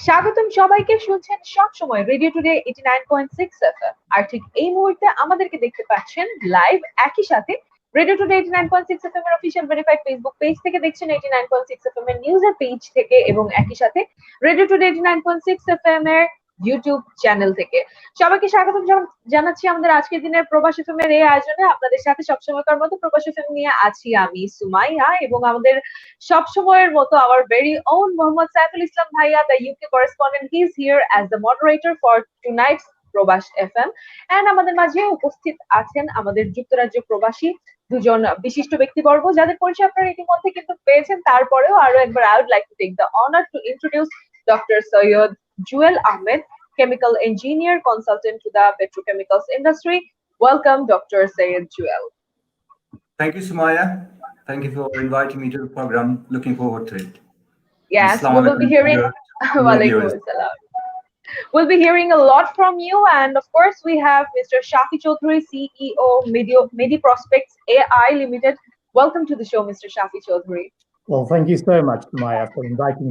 স্বাগতম সবাইকে, শুনছেন সব সময় রেডিও টুডে 89.6 এফএম। আর ঠিক এই মুহূর্তে আমাদেরকে দেখতে পাচ্ছেন লাইভ, একই সাথে রেডিও টুডে 89.6 এফএম এর অফিশিয়াল ভেরিফাইড ফেসবুক পেজ থেকে দেখছেন, 89.6 এফএম এর নিউজের পেজ থেকে, এবং একই সাথে রেডিও টুডে 89.6 এফএম এর ইউটিউব চ্যানেল থেকে। সবাইকে স্বাগতম জানাচ্ছি আমাদের আজকের দিনের প্রবাসী এফএম এর এই আয়োজনে। আপনাদের সাথে সবসময়কার মতো প্রবাসী এফএম নিয়ে আছি আমি সুমাইয়া, এবং আমাদের সব সময়ের মতো our very own Mohammad Saiful Islam Bhaiya, the UK correspondent. He is here as the moderator for tonight's প্রবাস এফএম। এন্ড আমাদের মাঝে উপস্থিত আছেন আমাদের যুক্তরাজ্য প্রবাসী দুজন বিশিষ্ট ব্যক্তিবর্গ, যাদের পরিচয় আপনারা ইতিমধ্যে কিন্তু পেয়েছেন। তারপরেও আরো একবার I would like to take the honor to introduce Dr. Syed Jewel Ahmed, chemical engineer consultant to the petrochemicals industry. Welcome, Dr. Syed Jewel. Thank you, Sumaya. Thank you for inviting me to the program. Looking forward to it. Yes, we will be hearing. Walaikum assalam. We'll be hearing a lot from you, and of course, we have Mr. Shafi Chaudhary, CEO, Medi Prospects AI Limited. Welcome to the show, Mr. Shafi Chaudhary. Well, thank you so much, Maya, for inviting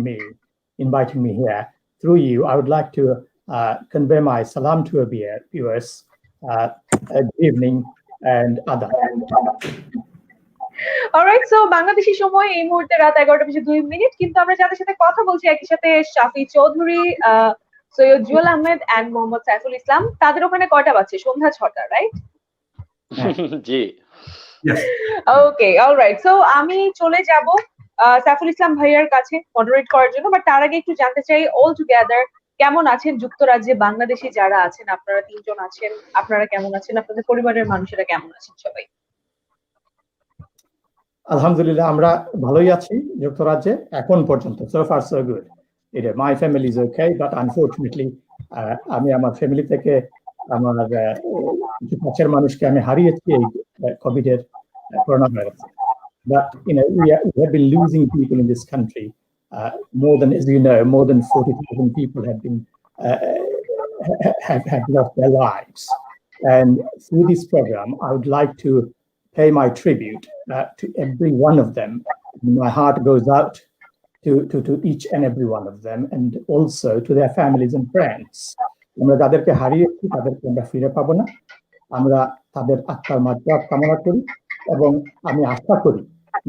me here. Through you, I would like to convey my salam to our viewers. Good evening and adab. Alright, so Bangladeshi সময় এই মুহূর্তে রাত 11:02, কিন্তু আমরা যাদের সাথে কথা বলছি একই সাথে শাফি চৌধুরী, সৈয়দ জুয়েল আহমেদ এন্ড মোহাম্মদ সাইফুল ইসলাম। তাদের ওখানে কয়টা বাজছে? সন্ধ্যা 6টা, রাইট? জি। ওকে, অলরাইট। সো আমি চলে যাব সাইফুল ইসলাম ভাইয়ার কাছে মডারেট করার জন্য, বাট তার আগে একটু জানতে চাই অল টুগেদার কেমন আছেন যুক্তরাজ্যে বাংলাদেশি যারা আছেন? আপনারা 3 জন আছেন, আপনারা কেমন আছেন? আপনাদের পরিবারের মানুষেরা কেমন আছেন সবাই? আলহামদুলিল্লাহ, আমরা ভালোই আছি যুক্তরাজ্যে এখন পর্যন্ত। So far so good. My family is okay, but unfortunately আমি আমার ফ্যামিলি থেকে আমার কিছু কাছের মানুষকে আমি হারিয়েছি এই কোভিড এর corona virus. But we have been losing people in this country. More than, as you know, more than 40,000 people have lost their lives. And through this program, I would like to pay my tribute to every one of them. My heart goes out to each and every one of them, and also to their families and friends. আমরা যাদেরকে হারিয়েছি তাদেরকে আমরা ফিরে পাবো না। আমরা তাদের আত্মার মাগফিরাত কামনা করি, এবং আমি আশা করি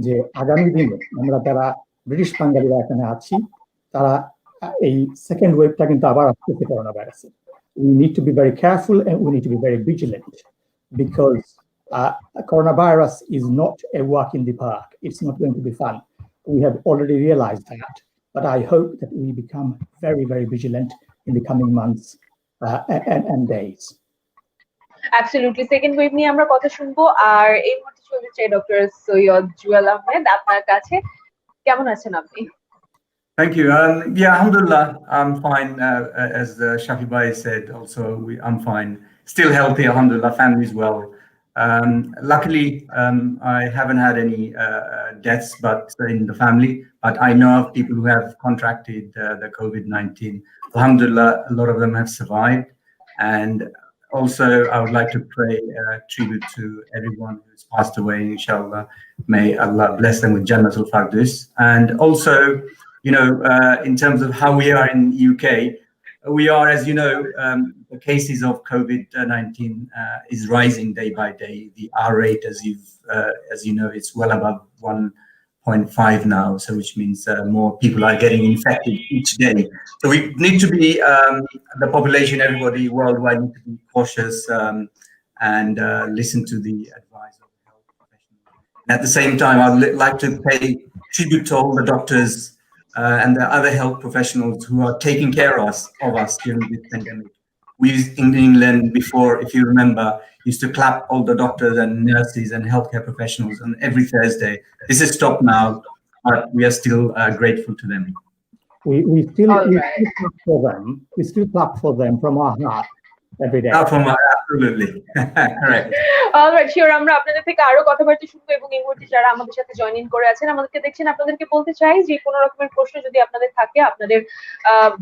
যে আগামী দিনে আমরা যারা ব্রিটিশ বাঙালিরা এখানে আছি, তারা এই সেকেন্ড ওয়েভটা কিন্তু আবার আসছে করোনা ভাইরাসের। We need to be very careful and we need to be very vigilant, because coronavirus is not a walk in the park. It's not going to be fun. We have already realized that, but I hope that we become very, very vigilant in the coming months and days. Absolutely. Second wave নিয়ে আমরা কথা শুনবো, আর এই মুহূর্তে চলে চাই doctor Syed Jewel Ahmed আপনার কাছে। কেমন আছেন আপনি? Thank you. Yeah, alhamdulillah, I'm fine. As Shafi Bhai said, also I'm fine. Still healthy, alhamdulillah. Family's well. Luckily, I haven't had any deaths, but in the family. But I know of people who have contracted the COVID-19. Alhamdulillah, a lot of them have survived. And also, I would like to pay tribute to everyone who's passed away. Inshallah, may Allah bless them with Jannatul Fardus. And also, in terms of how we are in UK, we are, as you know, the cases of COVID-19 is rising day by day. The R rate, as you know, it's well above 1.5 now, so which means more people are getting infected each day. So we need to be, the population, everybody worldwide, need to be cautious and listen to the advice of the health professionals. And at the same time, I'd like to pay tribute to all the doctors and the other health professionals who are taking care of us during this pandemic. We in England before, if you remember, used to clap all the doctors and nurses and healthcare professionals on every Thursday. This is stopped now, but we are still grateful to them. We still clap for them. We still clap for them from our heart every day. Absolutely. Correct. Alright, sure. আমরা আপনাদের থেকে আরো কথাবার্তা শুনবো এবং এই মুহূর্তে যারা আমাদের সাথে জয়েন ইন করে আছেন, আমাদেরকে দেখছেন, আপনাদেরকে বলতে চাই যে কোনো রকমের প্রশ্ন যদি আপনাদের থাকে, আপনাদের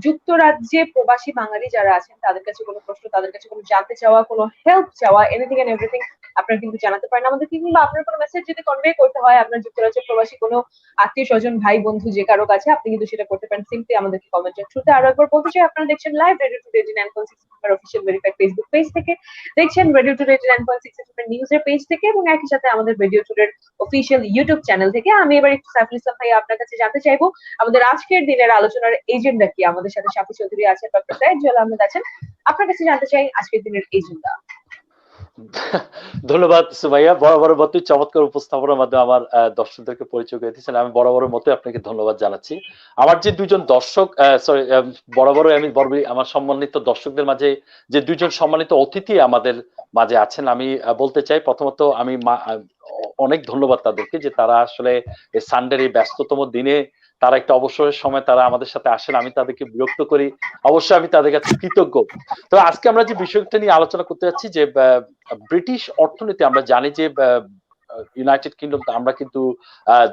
যুক্তরাজ্যে প্রবাসী বাঙালি যারা আছেন তাদের কাছে কোনো প্রশ্ন, তাদের কাছে কোনো জানতে চাওয়া, কোনো হেল্প চাওয়া, এনিথিং এন্ড এভরিথিং আপনারা কিন্তু জানাতে পারেন আমাদেরকে, কিংবা আপনার কোনো মেসেজ যদি কনভে করতে হয় আপনার যুক্তরাজ্যের প্রবাসী কোনো আত্মীয় স্বজন, ভাই বন্ধু যে কারো কাছে, আপনি কিন্তু সেটা করতে পারেন সিম্পলি আমাদেরকে কমেন্টের থ্রুতে। আরো একবার বলতে চাই, আপনারা দেখছেন live radio today 89.6 official verified Facebook page থেকে, দেখছেন রেডিও টুডে 89.6 নিউজের পেজ থেকে, এবং একই সাথে আমাদের রেডিও টুডের অফিসিয়াল ইউটিউব চ্যানেল থেকে। আমি এবার একটু সাইফুল ইসলাম ভাই আপনার কাছে জানতে চাইবো আমাদের আজকের দিনের আলোচনার এজেন্ডা কি। আমাদের সাথে শাফি চৌধুরী আছেন, ডক্টর সাইদ জুয়েল আহমেদ আছেন। আপনার কাছে জানতে চাই আজকের দিনের এজেন্ডা। ধন্যবাদ সুমাইয়া, বরাবরের মতো চমৎকার উপস্থাপনার মাধ্যমে আমার দর্শকদেরকে পরিচয় করে দিয়েছেন। আমি বরাবরের মতো আপনাকে ধন্যবাদ জানাচ্ছি। আমার যে দুজন দর্শক, সরি, বরাবরই আমি আমার সম্মানিত দর্শকদের মাঝে যে দুজন সম্মানিত অতিথি আমাদের মাঝে আছেন, আমি বলতে চাই প্রথমত আমি অনেক ধন্যবাদ তাদেরকে যে তারা আসলে এই সানডের এই ব্যস্ততম দিনে তারা একটা অবসরের সময় তারা আমাদের সাথে আসেন, আমি তাদেরকে বিরক্ত করি, অবশ্যই আমি তাদের কাছে কৃতজ্ঞ। তো আজকে আমরা যে বিষয়টা নিয়ে আলোচনা করতে যাচ্ছি যে ব্রিটিশ অর্থনীতি, আমরা জানি যে ইউনাইটেড কিংডম আমরা কিন্তু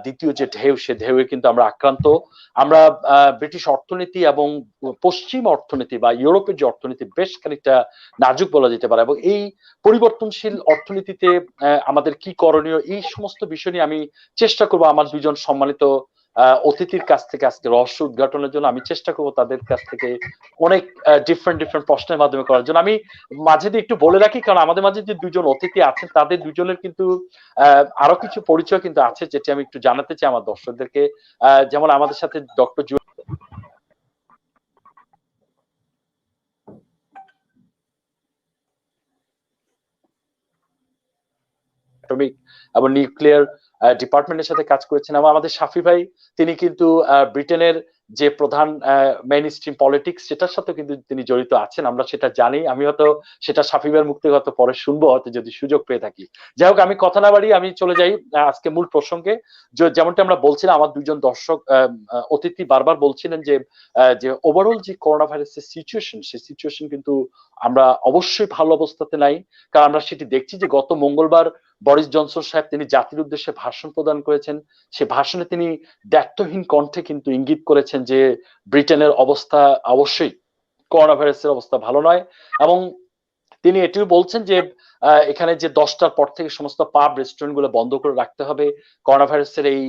দ্বিতীয় যে ঢেউ, সে ঢেউয়ে কিন্তু আমরা আক্রান্ত। আমরা ব্রিটিশ অর্থনীতি এবং পশ্চিম অর্থনীতি বা ইউরোপের যে অর্থনীতি বেশ খানিকটা নাজুক বলা যেতে পারে, এবং এই পরিবর্তনশীল অর্থনীতিতে আমাদের কি করণীয়, এই সমস্ত বিষয় নিয়ে আমি চেষ্টা করবো আমার দুজন সম্মানিত অতিথির কাছ থেকে আজকে রহস্য উদ্ঘাটনের জন্য। আমি চেষ্টা করবো তাদের কাছ থেকে অনেক ডিফারেন্ট প্রশ্নের মাধ্যমে করার জন্য। আমি মাঝে দিয়ে একটু বলে রাখি, কারণ আমাদের মাঝে যে দুজন অতিথি আছেন তাদের দুজনের কিন্তু আরো কিছু পরিচয় কিন্তু আছে, যেটি আমি একটু জানাতে চাই আমার দর্শকদেরকে। যেমন আমাদের সাথে ডক্টর এবং নিউক্লিয়ার ডিপার্টমেন্টের সাথে কাজ করেছেন, এবং আমাদের শাফি ভাই, তিনি কিন্তু ব্রিটেনের যে প্রধান মেইন স্ট্রিম পলিটিক্স সেটার সাথে কিন্তু তিনি জড়িত আছেন, আমরা সেটা জানি। আমি হয়তো সেটা শাফি ভাইয়ের মুখ থেকে হয়তো পরে শুনবো, হয়তো যদি সুযোগ পেয়ে থাকি। যাই হোক, আমি কথা না বাড়িয়ে আমি চলে যাই আজকে মূল প্রসঙ্গে। যেমনটা আমরা বলছিলাম, আমার দুজন দর্শক অতিথি বারবার বলছিলেন যে ওভারঅল যে করোনা ভাইরাসের সিচুয়েশন, সেই সিচুয়েশন কিন্তু আমরা অবশ্যই ভালো অবস্থাতে নাই। কারণ আমরা সেটি দেখছি যে গত মঙ্গলবার বরিস জনসন সাহেব তিনি জাতির উদ্দেশ্যে ভাষণ প্রদান করেছেন। সে ভাষণে তিনি দ্ব্যর্থহীন কণ্ঠে কিন্তু ইঙ্গিত করেছেন যে ব্রিটেনের অবস্থা অবশ্যই করোনা ভাইরাসের অবস্থা ভালো নয়, এবং তিনি এটিও বলছেন যে এখানে যে 10টার পর থেকে সমস্ত পাব রেস্টুরেন্ট গুলো বন্ধ করে রাখতে হবে করোনা ভাইরাসের এই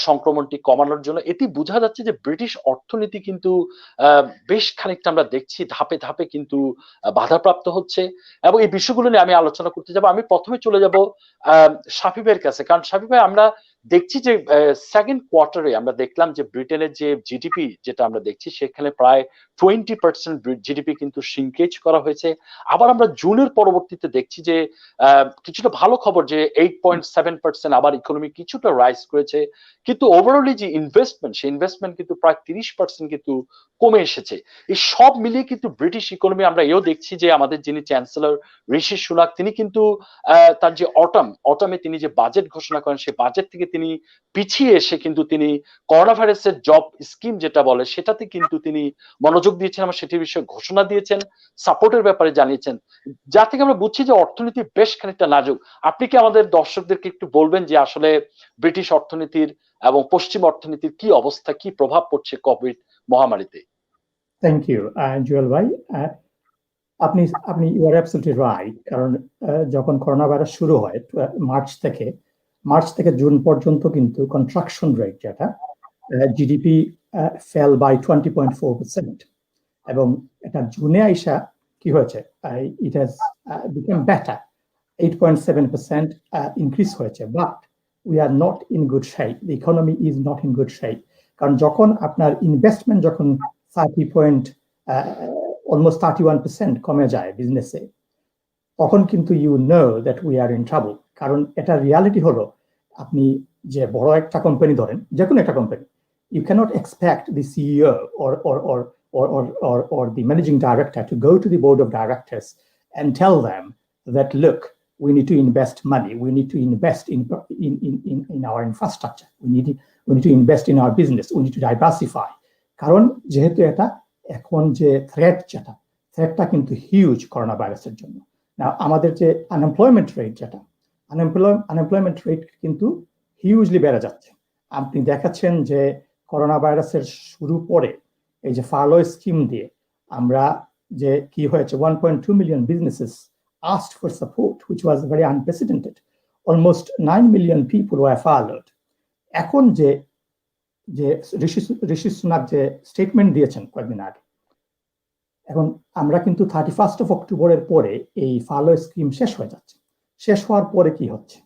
সংক্রমণটি কমানোর জন্য। এটি বোঝা যাচ্ছে যে ব্রিটিশ অর্থনীতি কিন্তু বেশ খানিকটা আমরা দেখছি ধাপে ধাপে কিন্তু বাধাপ্রাপ্ত হচ্ছে, এবং এই বিষয়গুলো নিয়ে আমি আলোচনা করতে যাব। আমি প্রথমে চলে যাব শাফি ভাইয়ের কাছে, কারণ শাফি ভাই, আমরা দেখছি যে সেকেন্ড কোয়ার্টারে আমরা দেখলাম যে ব্রিটেনের যে জিডিপি যেটা আমরা দেখছি সেখানে প্রায় 20% জিডিপি কিন্তু সিনকেজ করা হয়েছে। আবার আমরা জুনের পরবর্তীতে দেখছি যে কিছুটা ভালো খবর যে 8.7% আবার ইকোনমি কিছুটা রাইজ করেছে, কিন্তু ওভারঅলি যে ইনভেস্টমেন্ট, সেই ইনভেস্টমেন্ট কিন্তু প্রায় 30% কিন্তু কমে এসেছে। এই সব মিলিয়ে কিন্তু ব্রিটিশ ইকোনমি, আমরা এও দেখছি যে আমাদের যিনি চ্যান্সেলর ঋষি সুনাক, তিনি কিন্তু তার যে অটামে তিনি যে বাজেট ঘোষণা করেন, সেই বাজেট থেকে তিনি পিছিয়ে এসে কিন্তু তিনি করোনা ভাইরাসের জব স্কিম যেটা বলে সেটাতে কিন্তু তিনি মনোযোগ দিয়েছেন এবং সেটির বিষয়ে ঘোষণা দিয়েছেন, সাপোর্টের ব্যাপারে জানিয়েছেন, যা থেকে আমরা বুঝছি যে অর্থনীতি বেশ খানিকটা নাজুক। আপনি কি আমাদের দর্শকদেরকে একটু বলবেন যে আসলে ব্রিটিশ অর্থনীতির এবং পশ্চিম অর্থনীতির কি অবস্থা, কি প্রভাব পড়ছে কোভিড মহামারীতে? থ্যাংক ইউ জুয়েল ভাই। আপনি আপনি ইউ আর অ্যাবসলিউটলি রাইট। কারণ যখন করোনা ভাইরাস শুরু হয় মার্চ থেকে জুন পর্যন্ত কিন্তু কন্ট্রাকশন রেট যেটা জিডিপি ফেল বাই 20.4%, এবং এটা জুনে আইসা কি হয়েছে, it has become better, 8.7% increase হয়েছে। But we are not in good shape, the economy is not in good shape. কারণ যখন আপনার ইনভেস্টমেন্ট যখন অলমোস্ট 31% কমে যায় বিজনেসে, তখন কিন্তু you know that we are in trouble. কারণ এটা রিয়ালিটি হলো, আপনি যে বড় একটা কোম্পানি ধরেন, যে কোনো একটা company, you cannot expect the CEO or the managing director to go to the board of directors and tell them that, look, we need to invest money, we need to invest in our infrastructure, we need to invest in our business, we need to diversify. কারণ যেহেতু এটা এখন যে থ্রেটটা কিন্তু huge corona ভাইরাসের জন্য। না আমাদের যে আনএমপ্লয়মেন্ট রেট যেটা আনএমপ্লয়মেন্ট রেট কিন্তু হিউজলি বেড়ে যাচ্ছে। আপনি দেখাচ্ছেন যে করোনা ভাইরাসের শুরু পরে এই যে ফার্লো স্কিম দিয়ে আমরা যে কি হয়েছে 1.2 million businesses asked for support, which was very unprecedented. Almost 9 million people were furloughed. এখন যে ঋষি সুনাক যে স্টেটমেন্ট দিয়েছেন কয়েকদিন আগে, এখন আমরা কিন্তু 31st of অক্টোবরের পরে এই ফার্লো স্কিম শেষ হয়ে যাচ্ছে। শেষ হওয়ার পরে কি হচ্ছে,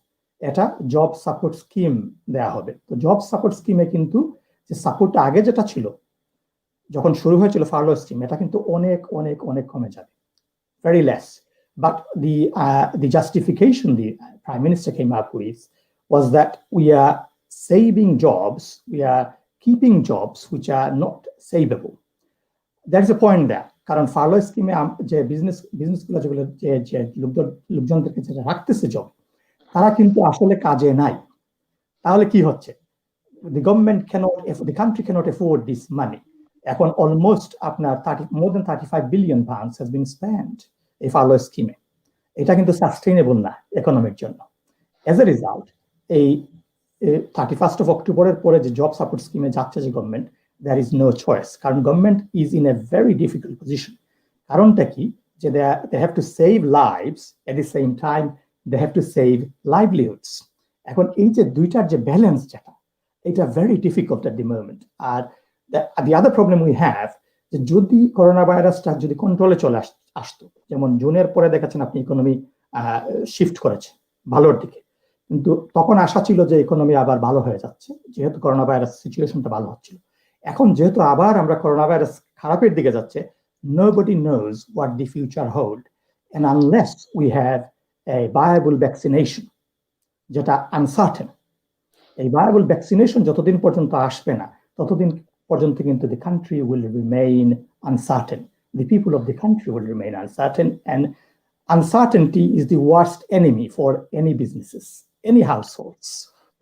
এটা জব সাপোর্ট স্কিম দেয়া হবে। তো জব সাপোর্ট স্কিমে কিন্তু যে সাপোর্টটা আগে যেটা ছিল যখন শুরু হয়েছিল ফার্লো স্কিম, এটা কিন্তু অনেক অনেক অনেক কমে যাবে, very less. But the justification the Prime Minister came up with was that we are saving jobs, we are keeping jobs which are not savable. There is a point there. কারণ Farlow স্কিমে যে বিজনেসগুলো যেগুলো যে লোকজনদেরকে যেটা রাখতেছে job, তারা কিন্তু আসলে কাজে নাই। তাহলে কি হচ্ছে, the country cannot afford this money. এখন অলমোস্ট আপনার more than 35 billion pounds has been spent এই ফার্লো স্কিমে। এটা কিন্তু সাস্টেইনেবল না ইকোনমির জন্য। এজ এ রেজাল্ট এই 31st of অক্টোবরের পরে যে জব সাপোর্ট স্কিমে যাচ্ছে যে government, there is no choice, কারণ government is in a very difficult position. কারণটা কি, যে they have to save lives at the same time they have to save livelihoods. এখন এই যে দুইটার যে ব্যালেন্স যেটা, এটা very difficult at the moment. R the other problem we have, যে যদি করোনা ভাইরাসটা যদি কন্ট্রোলে চলে আসতো, যেমন জুনের পরে দেখাচ্ছেন আপনি ইকোনমি শিফট করেছে ভালোর দিকে, কিন্তু তখন আশা ছিল যে ইকোনমি আবার ভালো হয়ে যাচ্ছে যেহেতু করোনা ভাইরাস সিচুয়েশনটা ভালো হচ্ছিল। এখন যেহেতু আবার আমরা করোনা ভাইরাস খারাপের দিকে যাচ্ছে, nobody knows what the future hold, and unless we have a viable vaccination, যেটা আনসার্টেন, এই ভায়াবল ভ্যাকসিনেশন যতদিন পর্যন্ত আসবে না ততদিন পর্যন্ত কিন্তু the country will remain uncertain, the people of the country will remain uncertain, and uncertainty is the worst enemy for any businesses, any households.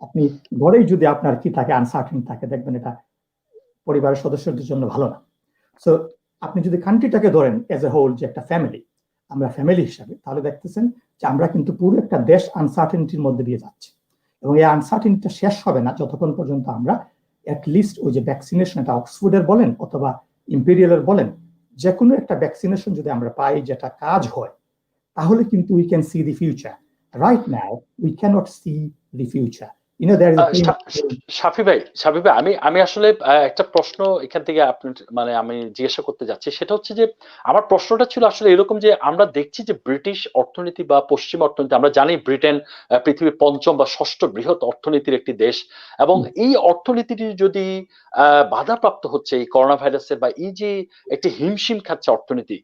আপনি ঘরেই যদি আপনার কি থাকে, আনসার্টেন থাকে, দেখবেন এটা পরিবারের সদস্যদের জন্য ভালো না। সো আপনি যদি কান্ট্রিটাকে ধরেন এজ এ হোল, যে একটা ফ্যামিলি, আমরা ফ্যামিলি হিসাবে, তাহলে দেখতেছেন যে আমরা কিন্তু পুরো একটা দেশ আনসার্টেনিটির মধ্যে দিয়ে যাচ্ছে, এবং এই আনসার্টেনিটিটা শেষ হবে না যতক্ষণ পর্যন্ত আমরা অ্যাটলিস্ট ওই যে ভ্যাকসিনেশন, এটা অক্সফোর্ডের বলেন অথবা ইম্পেরিয়ালের বলেন, যে কোনো একটা ভ্যাকসিনেশন যদি আমরা পাই যেটা কাজ হয়, তাহলে কিন্তু we can see the future. Right now we can't see the future. Shafi ভাই, আমি আসলে একটা প্রশ্ন এখান থেকে মানে আমি জিজ্ঞাসা করতে যাচ্ছি, সেটা হচ্ছে যে আমার প্রশ্নটা ছিল আসলে এরকম যে আমরা দেখছি যে ব্রিটিশ অর্থনীতি বা পশ্চিম অর্থনীতি, আমরা জানি ব্রিটেন পৃথিবীর 5ম বা 6ষ্ঠ বৃহৎ অর্থনীতির একটি দেশ, এবং এই অর্থনীতিটি যদি বাধাপ্রাপ্ত হচ্ছে এই করোনা ভাইরাসের, বা এই যে একটি হিমশিম খাচ্ছে অর্থনীতি,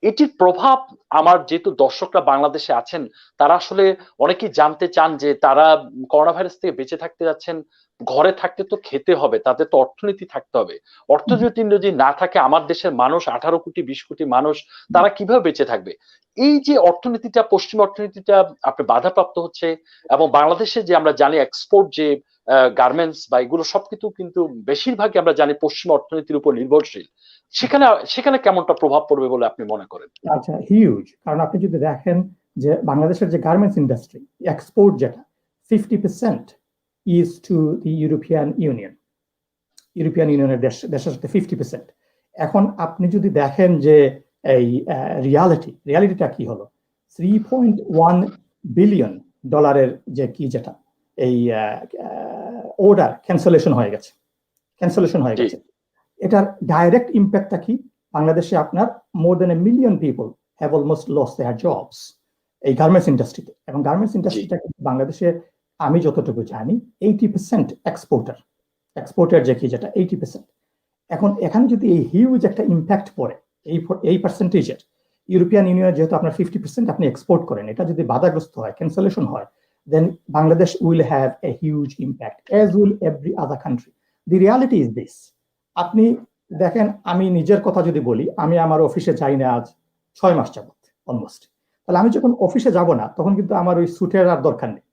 এটির প্রভাব, আমার যেহেতু দর্শকরা বাংলাদেশে আছেন, তারা আসলে অনেকেই জানতে চান যে তারা করোনা ভাইরাস থেকে বেঁচে থাকতে যাচ্ছেন, ঘরে থাকতে তো খেতে হবে, তাদের তো অর্থনীতি থাকতে হবে। অর্থনীতি যদি না থাকে, আমার দেশের মানুষ 18 কোটি 20 কোটি মানুষ, তারা কিভাবে বেঁচে থাকবে? এই যে অর্থনীতিটা, পশ্চিম অর্থনীতিটা আপনার বাধাপ্রাপ্ত হচ্ছে, এবং বাংলাদেশে যে আমরা জানি এক্সপোর্ট যে গার্মেন্টস বা এগুলো সবকিছু কিন্তু বেশিরভাগই আমরা জানি পশ্চিম অর্থনীতির উপর নির্ভরশীল, সেখানে কেমনটা প্রভাব পড়বে বলে আপনি মনে করেন? আচ্ছা, হিউজ। কারণ আপনি যদি দেখেন যে বাংলাদেশের যে গার্মেন্টস ইন্ডাস্ট্রি এক্সপোর্ট যেটা 50% ইজ টু দি ইউরোপিয়ান ইউনিয়নের দেশের সাথে 50%। এখন আপনি যদি দেখেন যে এই রিয়ালিটিটা কি হলো, $3.1 বিলিয়ন যে কি যেটা এই অর্ডার ক্যান্সেলেশন হয়ে গেছে। এটার ডাইরেক্ট ইম্প্যাক্টটা কি, বাংলাদেশে আপনার মোর দেন 1 million people have almost lost their jobs এই গার্মেন্টস ইন্ডাস্ট্রিতে। এবং গার্মেন্টস ইন্ডাস্ট্রিটা বাংলাদেশে আমি যতটুকু জানি 80% এক্সপোর্টের যে কি যেটা 80%। এখন এখানে যদি এই হিউজ একটা ইম্প্যাক্ট পড়ে এই পার্সেন্টেজের, ইউরোপিয়ান ইউনিয়নের যেহেতু আপনার 50% আপনি এক্সপোর্ট করেন, এটা যদি বাধাগ্রস্ত হয়, ক্যান্সেলেশন হয়, then Bangladesh will have a huge impact, as will every other country. The reality is this. আপনি দেখেন, আমি নিজের কথা যদি বলি, আমি আমার অফিসে যাই না আজ 6 মাস যাবত অলমোস্ট। তাহলে আমি যখন অফিসে যাব না, তখন কিন্তু আমার ওই স্যুটের আর দরকার নেই,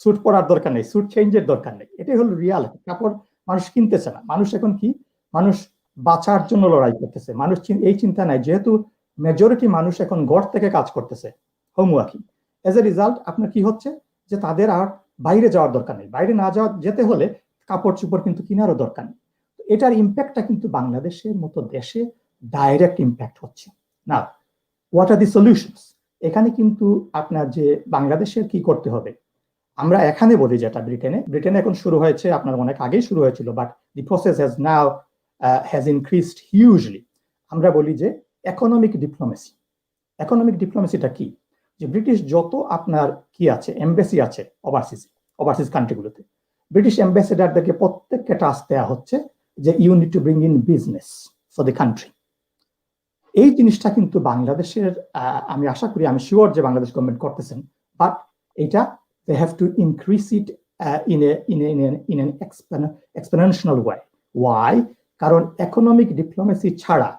স্যুট পরার দরকার নেই, স্যুট চেঞ্জের দরকার নেই। এটাই হলো রিয়ালিটি। কাপড় মানুষ কিনতেছে না, মানুষ এখন কি, মানুষ বাঁচার জন্য লড়াই করতেছে। মানুষ এই চিন্তা নাই, যেহেতু মেজরিটি মানুষ এখন ঘর থেকে কাজ করতেছে, home working. As a result আপনার কি হচ্ছে যে তাদের আর বাইরে যাওয়ার দরকার নেই, বাইরে না যেতে হলে কাপড় চোপড় কিন্তু কেনারও দরকার নেই। এটার ইম্প্যাক্টটা কিন্তু বাংলাদেশের মতো দেশে ডাইরেক্ট ইম্প্যাক্ট হচ্ছে না। What are the solutions? এখানে কিন্তু আপনার যে বাংলাদেশের কি করতে হবে, আমরা এখানে বলি যেটা ব্রিটেনে এখন শুরু হয়েছে, আপনার অনেক আগেই শুরু হয়েছিল, but the process has now has increased hugely. আমরা বলি যে ইকোনমিক ডিপ্লোমেসি। ইকোনমিক ডিপ্লোমেসিটা কি? যে ব্রিটিশ যত আপনার কি আছে, এমবেসি আছে ওভারসিজ কান্ট্রিগুলোতে, ব্রিটিশ অ্যাম্বাসেডারদেরকে প্রত্যেককে টাস্ক দেওয়া হচ্ছে যে you need to bring in business for the country. এই জিনিসটা কিন্তু বাংলাদেশের, আমি আশা করি, আমি শিওর যে বাংলাদেশ গভর্নমেন্ট করতেছেন, বাট এটা they have to increase it in an exponential way. Why? কারণ ইকোনমিক ডিপ্লোমেসি ছাড়া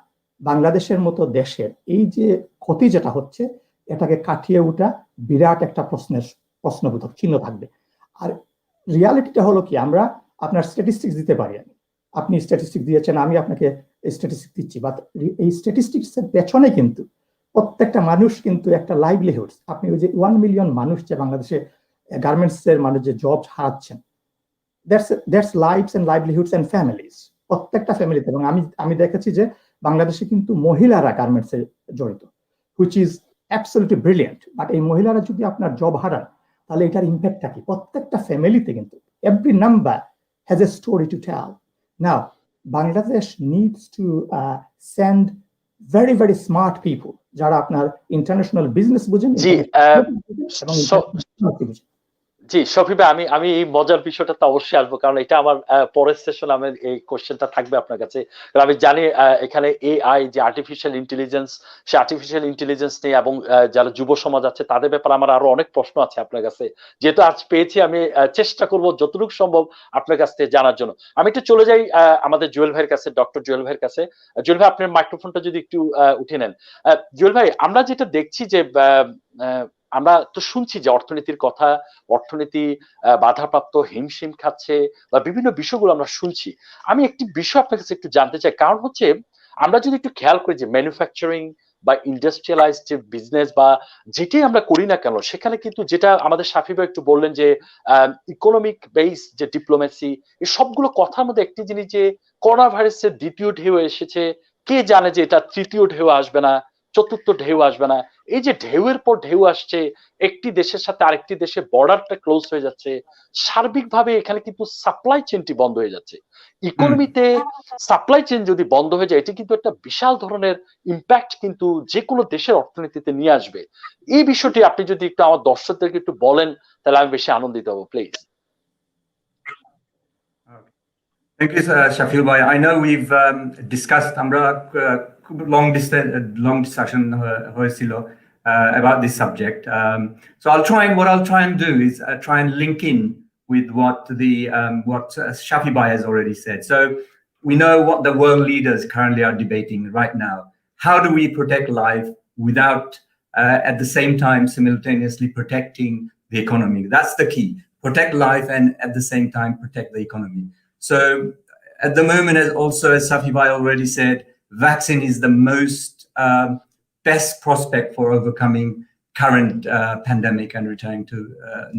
বাংলাদেশের মতো দেশের এই যে ক্ষতি যেটা হচ্ছে, এটাকে কাটিয়ে ওঠা বিরাট একটা প্রশ্নবোধক চিহ্ন থাকবে। আর রিয়ালিটিটা হলো কি, আমরা আপনার স্ট্যাটিস্টিক্স দিতে পারি, আপনি স্ট্যাটিস্টিক্স দিয়েছেন, আমি আপনাকে স্ট্যাটিস্টিক্স দিচ্ছি, বাট এই স্ট্যাটিস্টিক্সের পেছনে কিন্তু প্রত্যেকটা মানুষ কিন্তু একটা লাইভলিহুড, আপনি ওই যে 1 মিলিয়ন মানুষ যে বাংলাদেশে গার্মেন্টস এর মানুষ যে জব হারাচ্ছেন, that's lives and livelihoods and families, প্রত্যেকটা ফ্যামিলিতে। এবং আমি দেখেছি যে বাংলাদেশে কিন্তু মহিলারা গার্মেন্টস এ জড়িত, which is absolutely brilliant. But এই মহিলারা যদি আপনার জব হারান, তাহলে এটার ইম্প্যাক্টটা কি? প্রত্যেকটা ফ্যামিলিতে কিন্তু every number has a story to tell. Now Bangladesh needs to send very very smart people যারা আপনার ইন্টারন্যাশনাল বিজনেস বুঝেন। জি শফি ভাই, আমি এই মজার বিষয়টা তো অবশ্যই আসবো, কারণ এটা আমার পরের সেশন আমার এই কোশ্চেনটা থাকবে আপনার কাছে। আমি জানি এখানে এআই যে আর্টিফিশিয়াল ইন্টেলিজেন্স, সে আর্টিফিশিয়াল ইন্টেলিজেন্স নিয়ে এবং যারা যুব সমাজ আছে তাদের ব্যাপারে আমার আরো অনেক প্রশ্ন আছে আপনার কাছে। যেহেতু আজ পেয়েছি, আমি চেষ্টা করব যতটুকু সম্ভব আপনার কাছ থেকে জানার জন্য। আমি একটু চলে যাই আমাদের জুয়েল ভাইয়ের কাছে, ডক্টর জুয়েল ভাইয়ের কাছে। জুয়েল ভাই, আপনার মাইক্রোফোনটা যদি একটু উঠে নেন। জুয়েল ভাই, আমরা যেটা দেখছি যে আমরা তো শুনছি যে অর্থনীতির কথা, অর্থনীতি বাধাপ্রাপ্ত, হিমশিম খাচ্ছে, বা বিভিন্ন বিষয়গুলো আমরা শুনছি। আমি একটি বিষয় আপনার কাছে একটু জানতে চাই, কারণ হচ্ছে আমরা যদি একটু খেয়াল করি যে ম্যানুফ্যাকচারিং বা ইন্ডাস্ট্রিয়ালাইজ যে বিজনেস বা যেটাই আমরা করি না কেন, সেখানে কিন্তু যেটা আমাদের শাফি ভাই একটু বললেন যে ইকোনমিক বেস যে ডিপ্লোমেসি, এই সবগুলো কথার মধ্যে একটি জিনিস যে করোনা ভাইরাসের দ্বিতীয় ঢেউ এসেছে, কে জানে যে এটা তৃতীয় ঢেউ আসবে না, চতুর্থ ঢেউ আসবে না। এই যে ঢেউয়ের পর ঢেউ আসছে, একটি দেশের সাথে আরেকটি দেশের বর্ডারটা ক্লোজ হয়ে যাচ্ছে, সার্বিকভাবে এখানে কিন্তু সাপ্লাই চেনটি বন্ধ হয়ে যাচ্ছে। ইকোনমিতে সাপ্লাই চেন যদি বন্ধ হয়ে যায়, এটি কিন্তু একটা বিশাল ধরনের ইম্প্যাক্ট কিন্তু যে কোনো দেশের অর্থনীতিতে নিয়ে আসবে। এই বিষয়টি আপনি যদি একটু আমার দর্শকদেরকে একটু বলেন, তাহলে আমি বেশি আনন্দিত হব, please. Thank you, Shafil Bhai. I know we've discussed long discussion about this subject. So what I'll try and do is try and link in with what Shafi Bhai has already said. So we know what the world leaders currently are debating right now. How do we protect life without at the same time simultaneously protecting the economy? That's the key. Protect life and at the same time protect the economy. So at the moment, as Shafi Bhai already said, vaccine is the most best prospect for overcoming current pandemic and returning to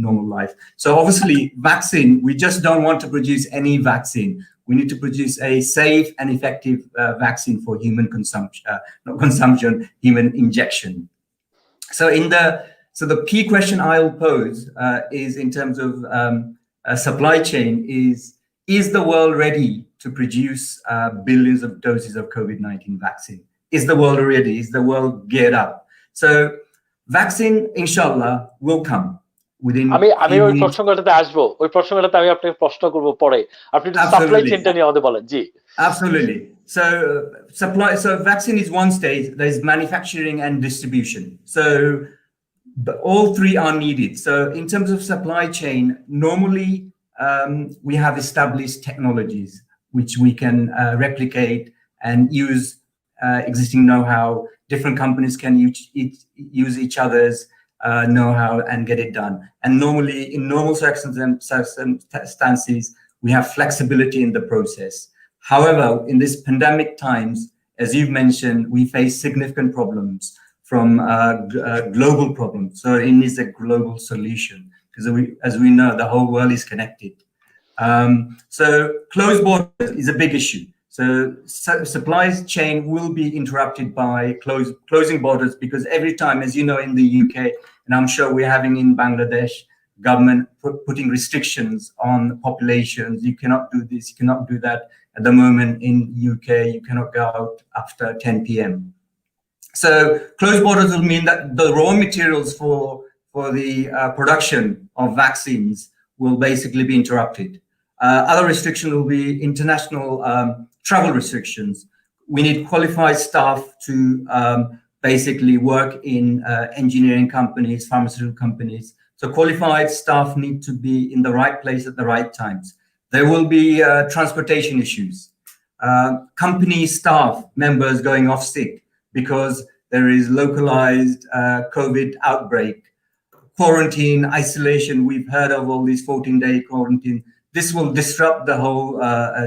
normal life. So obviously, vaccine, we just don't want to produce any vaccine. We need to produce a safe and effective vaccine for human human injection. So the key question I'll pose is in terms of supply chain is the world ready to produce billions of doses of COVID-19 vaccine? Is the world ready? Is the world geared up? So vaccine, inshallah, will come within. আমি ওই প্রসঙ্গটাতে আসবো, ওই প্রসঙ্গটাতে আমি আপনাকে প্রশ্ন করব পরে। আপনি সাপ্লাই চেইনটা নিয়ে আমাদের বলেন। জি, absolutely. So vaccine is one stage. There's manufacturing and distribution. So all three are needed. So in terms of supply chain, normally we have established technologies which we can replicate and use existing know-how. Different companies can use each other's know-how and get it done. And normally, in normal circumstances, we have flexibility in the process. However, in this pandemic times, as you've mentioned, we face significant problems from global problems. So it needs a global solution because as we know, the whole world is connected. So closed borders is a big issue. So supply chain will be interrupted by closing borders because every time, as you know, in the UK, and I'm sure we're having in Bangladesh, government putting restrictions on populations. You cannot do this, you cannot do that. At the moment in UK, you cannot go out after 10 p.m. So closed borders will mean that the raw materials for the production of vaccines will basically be interrupted. Other restriction will be international travel restrictions. We need qualified staff to basically work in engineering companies, pharmaceutical companies. So qualified staff need to be in the right place at the right times. There will be transportation issues. Company staff members going off sick because there is localized COVID outbreak. Quarantine, isolation, we've heard of all these 14-day quarantine. This will disrupt the whole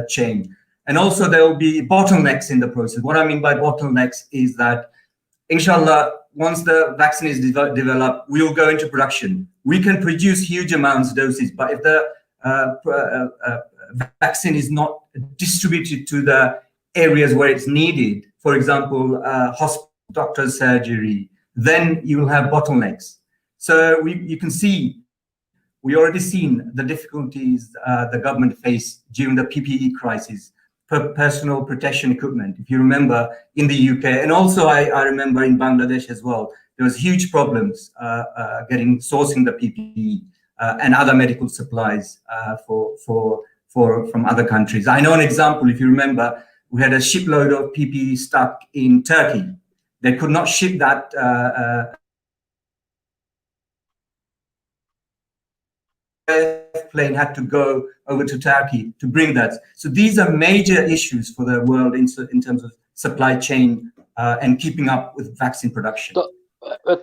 chain. And also there will be bottlenecks in the process. What I mean by bottlenecks is that, inshallah, once the vaccine is developed, we will go into production. We can produce huge amounts of doses, but if the vaccine is not distributed to the areas where it's needed, for example, hospital, doctor's surgery, then you will have bottlenecks. So you can see, we already seen the difficulties the government faced during the PPE crisis, personal protection equipment. If you remember in the UK, and also I remember in Bangladesh as well, there was huge problems sourcing the PPE and other medical supplies from other countries. I know an example, if you remember, we had a shipload of PPE stuck in Turkey. They could not ship that airplane had to go over to Turkey to bring that. So these are major issues for the world in terms of supply chain and keeping up with vaccine production.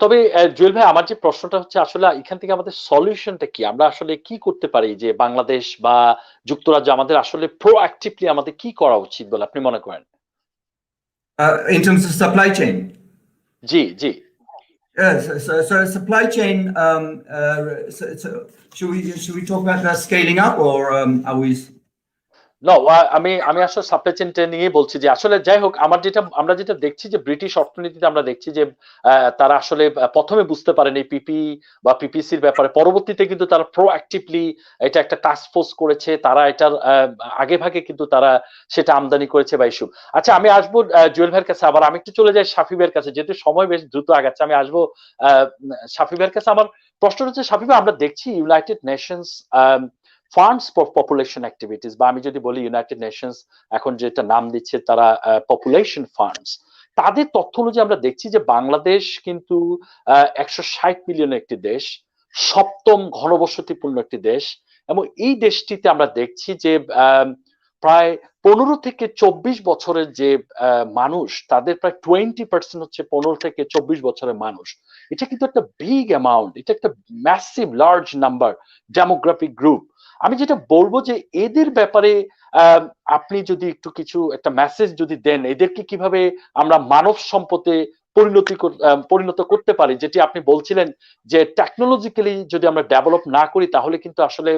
তবে জুয়েল ভাই, আমার যে প্রশ্নটা হচ্ছে আসলে এখান থেকে আমাদের সলিউশনটা কি? আমরা আসলে কি করতে পারি যে বাংলাদেশ বা যুক্তরাজ্য আমাদের আসলে প্রোঅ্যাক্টিভলি আমাদের কি করা উচিত বলে আপনি মনে করেন? In terms of supply chain? G, G. Yes, so supply chain, should we talk about that scaling up or are we? No, আমি আসলে সাপ্লাই চেইনটা নিয়ে বলছি যে আসলে যাই হোক, আমরা যেটা দেখছি যে ব্রিটিশ অর্থনীতিতে আমরা দেখছি যে তারা আসলে প্রথমে বুঝতে পারেন এই পিপি বা পিপিসির ব্যাপারে, পরবর্তীতে কিন্তু তারা প্রোঅ্যাক্টিভলি এটা একটা টাস্ক ফোর্স করেছে, তারা এটার আগে ভাগে কিন্তু তারা সেটা আমদানি করেছে বা ইস্যু। আচ্ছা, আমি আসবো জুয়েল ভাইয়ের কাছে, আবার আমি একটু চলে যাই শাফি ভাইয়ের কাছে, যেহেতু সময় বেশ দ্রুত আগাচ্ছে। আমি আসবো শাফি ভাইয়ের কাছে। আমার প্রশ্ন হচ্ছে, শাফি ভাই, আমরা দেখছি United Nations funds for population activities, বা আমি যদি বলি ইউনাইটেড নেশনস এখন যেটা নাম দিচ্ছে তারা পপুলেশন ফান্ডস, তাদের তথ্য অনুযায়ী আমরা দেখছি যে বাংলাদেশ কিন্তু 160 মিলিয়ন একটি দেশ, 7ম ঘনবসতিপূর্ণ একটি দেশ, এবং এই দেশটিতে আমরা দেখছি যে প্রায় 15 থেকে 24 বছরের যে মানুষ, তাদের প্রায় 20% হচ্ছে 15 থেকে 24 বছরের মানুষ। এটা কিন্তু একটা বিগ অ্যামাউন্ট, এটা একটা massive large number demographic group. আমি যেটা বলবো যে এদের ব্যাপারে আপনি যদি একটু কিছু একটা মেসেজ যদি দেন, এদেরকে কিভাবে আমরা মানব সম্পদে পরিণত করতে পারি, যেটি আপনি বলছিলেন যে টেকনোলজিক্যালি যদি আমরা ডেভেলপ না করি তাহলে কিন্তু আসলে